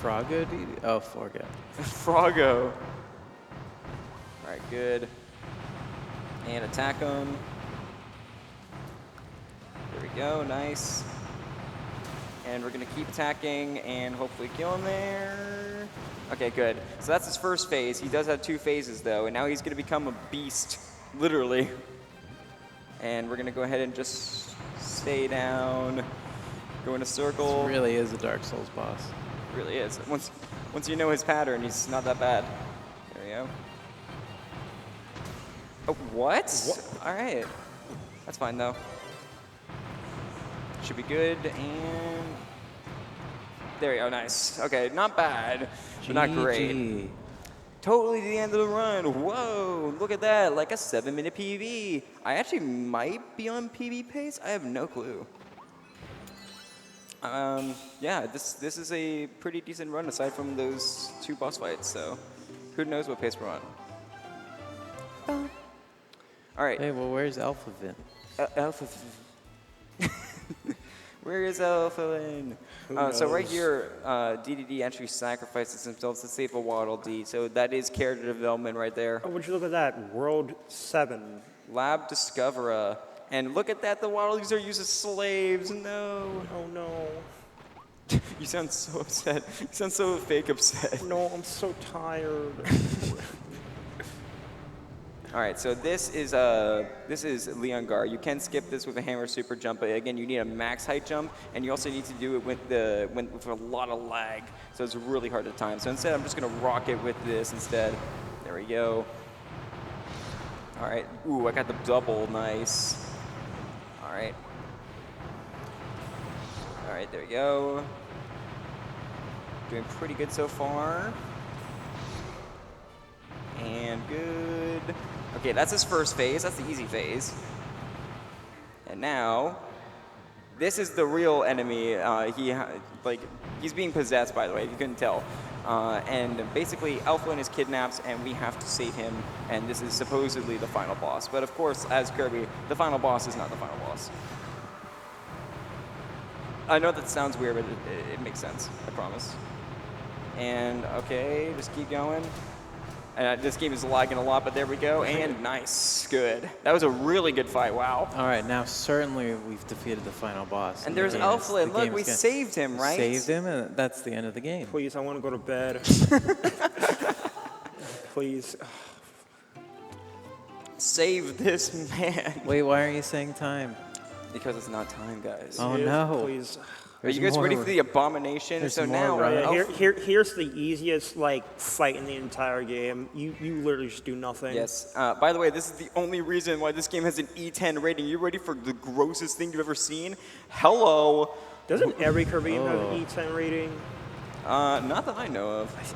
Froggo DD? Oh, Forgo. Froggo. All right, good. And attack him. There we go, nice. And we're gonna keep attacking and hopefully kill him there. Okay, good. So that's his first phase. He does have 2 phases though, and now he's gonna become a beast, literally. And we're gonna go ahead and just stay down, go in a circle. This really is a Dark Souls boss. It really is. Once you know his pattern, he's not that bad. There we go. Oh, what? All right. That's fine though. Should be good, and there we go, nice. Okay, not bad, but not great. GG. Totally the end of the run. Whoa, look at that, like a 7-minute PB. I actually might be on PB pace. I have no clue. Yeah, this is a pretty decent run aside from those 2 boss fights, so who knows what pace we're on. All right. Hey, well, where's Alpha Vin? Alpha. Where is Alpha? So right here, DDD actually sacrifices himself to save a Waddle Dee. So that is character development right there. Oh, would you look at that? World 7. Lab Discoverer. And look at that, the Waddle Dees are used as slaves. No. Oh no. You sound so upset. You sound so fake upset. No, I'm so tired. All right, so this is Leon Gar. You can skip this with a hammer super jump, but again, you need a max height jump, and you also need to do it with a lot of lag, so it's really hard to time. So instead, I'm just gonna rock it with this instead. There we go. All right. Ooh, I got the double. Nice. All right. All right, there we go. Doing pretty good so far. And good. Okay, that's his first phase. That's the easy phase. And now, this is the real enemy. He's being possessed, by the way, if you couldn't tell. And basically, Elflin is kidnapped, and we have to save him. And this is supposedly the final boss. But of course, as Kirby, the final boss is not the final boss. I know that sounds weird, but it makes sense. I promise. And okay, just keep going. And this game is lagging a lot, but there we go. And nice, good. That was a really good fight. Wow. All right, now certainly we've defeated the final boss. And there's Elflin. Look, we saved him, right? Saved him, and that's the end of the game. Please, I want to go to bed. Please. Save this man. Wait, why aren't you saying time? Because it's not time, guys. Oh Yes, no. Please. Are you guys ready for the abomination? There's So more now, right. Here's the easiest fight in the entire game. You literally just do nothing. Yes. By the way, this is the only reason why this game has an E10 rating. You ready for the grossest thing you've ever seen? Hello. Doesn't every Kirby game have an E10 rating? Not that I know of.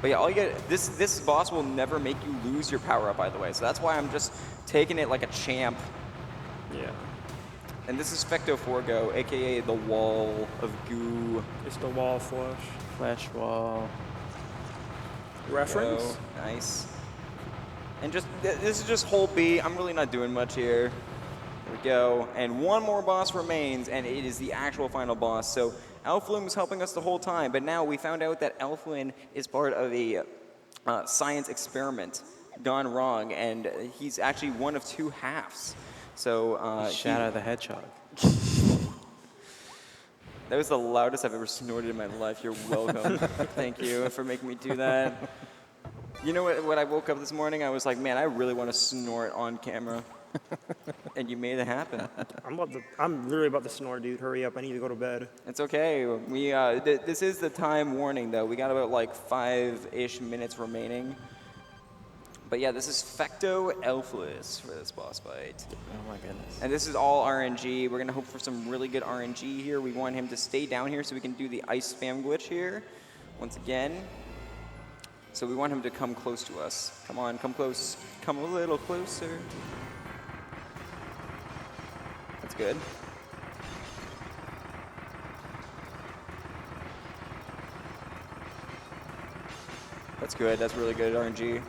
But yeah, all you get, this boss will never make you lose your power up, by the way. So that's why I'm just taking it like a champ. Yeah. And this is Fecto Forgo, aka the Wall of Goo. It's the wall flush. Flash wall. Reference? Go. Nice. And just this is just whole B. I'm really not doing much here. There we go. And one more boss remains, and it is the actual final boss. So Elflin was helping us the whole time, but now we found out that Elflin is part of a science experiment gone wrong, and he's actually one of two halves. So Shadow the Hedgehog. That was the loudest I've ever snorted in my life. You're welcome. Thank you for making me do that. You know what? When I woke up this morning, I was like, man, I really want to snort on camera. And you made it happen. I'm literally about to snore, dude. Hurry up. I need to go to bed. It's okay. We this is the time warning, though. We got about like 5-ish minutes remaining. But yeah, this is Fecto Elfless for this boss fight. Oh my goodness. And this is all RNG. We're going to hope for some really good RNG here. We want him to stay down here so we can do the ice spam glitch here once again. So we want him to come close to us. Come on, come close. Come a little closer. That's good. That's good. That's really good RNG.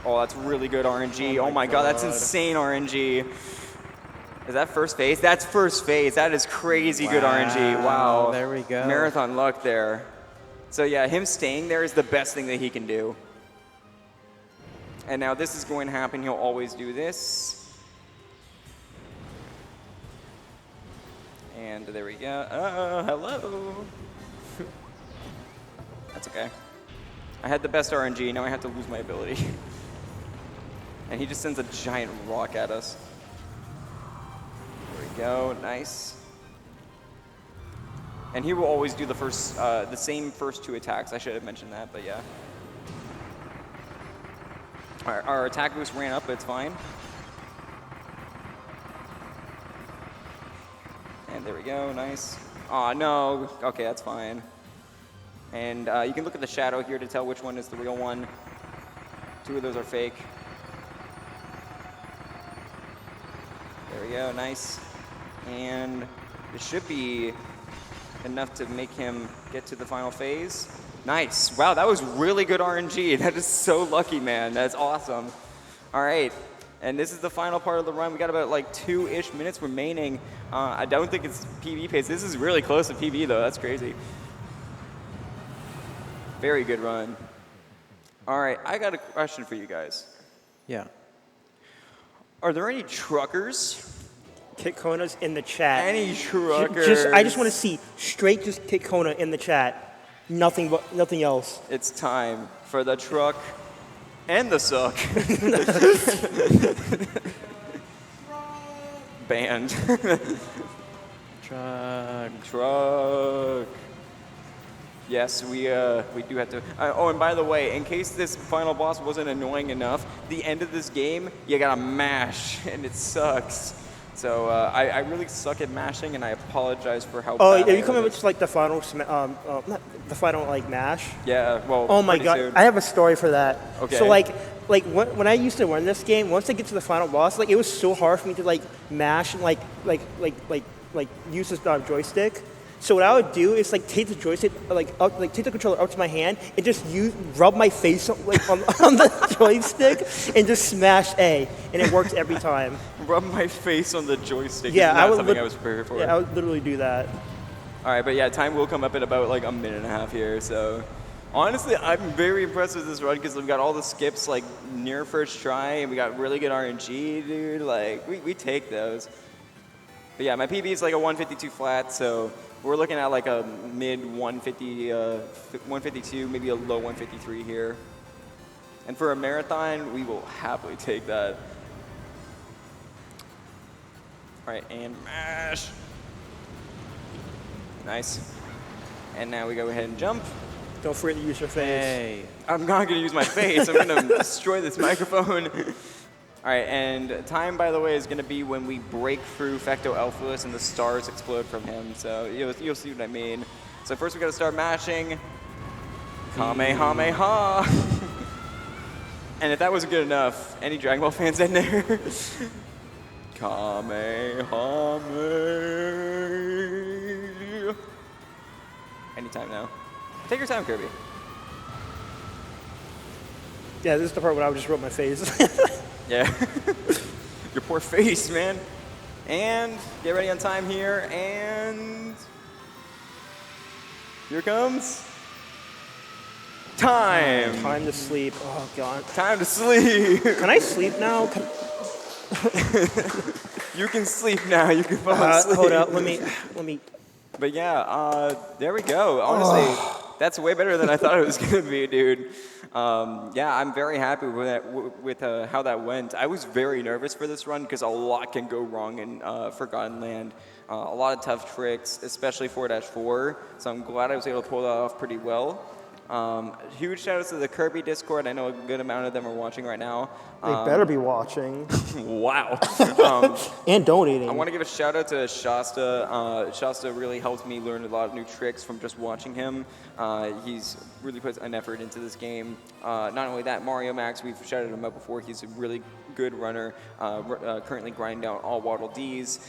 Oh, that's really good RNG. Oh my god, that's insane RNG. Is that first phase? That's first phase. That is crazy good RNG. Wow. There we go. Marathon luck there. So yeah, him staying there is the best thing that he can do. And now this is going to happen. He'll always do this. And there we go. Hello. That's okay. I had the best RNG. Now I have to lose my ability. And he just sends a giant rock at us. There we go, nice. And he will always do the same first two attacks. I should have mentioned that, but yeah. Our attack boost ran up, but it's fine. And there we go, nice. Aw, no, okay, that's fine. And you can look at the shadow here to tell which one is the real one. Two of those are fake. There we go, nice. And it should be enough to make him get to the final phase. Nice. Wow, that was really good RNG. That is so lucky, man. That's awesome. All right. And this is the final part of the run. We got about like 2-ish minutes remaining. I don't think it's PB pace. This is really close to PB, though. That's crazy. Very good run. All right, I got a question for you guys. Yeah. Are there any truckers? Kick Kona's in the chat. Any truckers? I just want to see straight just Kick Kona in the chat. Nothing else. It's time for the truck and the suck. Banned. Truck. Yes, we do have to. Oh, and by the way, in case this final boss wasn't annoying enough, the end of this game, you gotta mash, and it sucks. So I really suck at mashing, and I apologize for how. Oh, bad are you coming with like the final, not the final like mash? Yeah. Well. Oh my god, soon. I have a story for that. Okay. So when I used to run this game, once I get to the final boss, like it was so hard for me to like mash and like use this joystick. So what I would do is like take the joystick, take the controller up to my hand and just rub my face on the joystick and just smash A, and it works every time. Rub my face on the joystick. Yeah, I was prepared for. Yeah, I would literally do that. All right, but yeah, time will come up in about like a minute and a half here. So honestly, I'm very impressed with this run because we've got all the skips like near first try, and we got really good RNG, dude. Like we take those. But yeah, my PB is like a 152 flat, so we're looking at like a mid 150, 152, maybe a low 153 here. And for a marathon, we will happily take that. All right, and mash. Nice. And now we go ahead and jump. Don't forget to use your face. Hey. I'm not going to use my face. I'm going to destroy this microphone. All right, and time, by the way, is going to be when we break through Fecto Elfless and the stars explode from him. So you'll see what I mean. So first we got to start mashing. Kamehameha. And if that wasn't good enough, any Dragon Ball fans in there? Kamehameha. Anytime now. Take your time, Kirby. Yeah, this is the part where I would just rub my face. Yeah. Your poor face, man. And get ready on time here, and here comes time. Time to sleep. Oh, God. Time to sleep. Can I sleep now? You can sleep now. You can fall asleep. Hold up. Let me. But yeah, there we go. Honestly, that's way better than I thought it was going to be, dude. Yeah, I'm very happy with that, with how that went. I was very nervous for this run because a lot can go wrong in Forgotten Land. A lot of tough tricks, especially 4-4. So I'm glad I was able to pull that off pretty well. Huge shout outs to the Kirby Discord. I know a good amount of them are watching right now. They better be watching. Wow. And donating. I want to give a shout out to Shasta. Shasta really helped me learn a lot of new tricks from just watching him. He's really put an effort into this game. Not only that, Mario Max, we've shouted him out before. He's a really good runner, currently grinding out all Waddle Dees,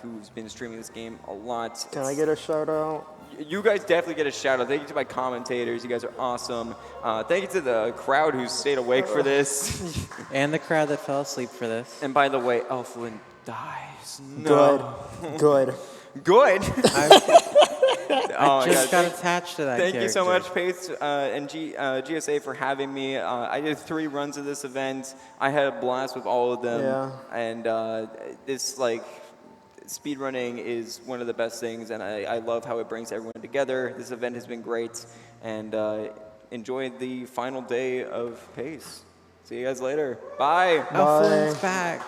who's been streaming this game a lot. Can I get a shout out? You guys definitely get a shout out. Thank you to my commentators. You guys are awesome. Thank you to the crowd who stayed awake for this. And the crowd that fell asleep for this. And by the way, Elflin dies. No. Good. Good. I just got attached to that Thank you so character. much, Pace and GSA, for having me. I did 3 runs of this event. I had a blast with all of them. Yeah. And this, like, speedrunning is one of the best things, and I love how it brings everyone together. This event has been great, and enjoy the final day of Pace. See you guys later. Bye. Elflin's back.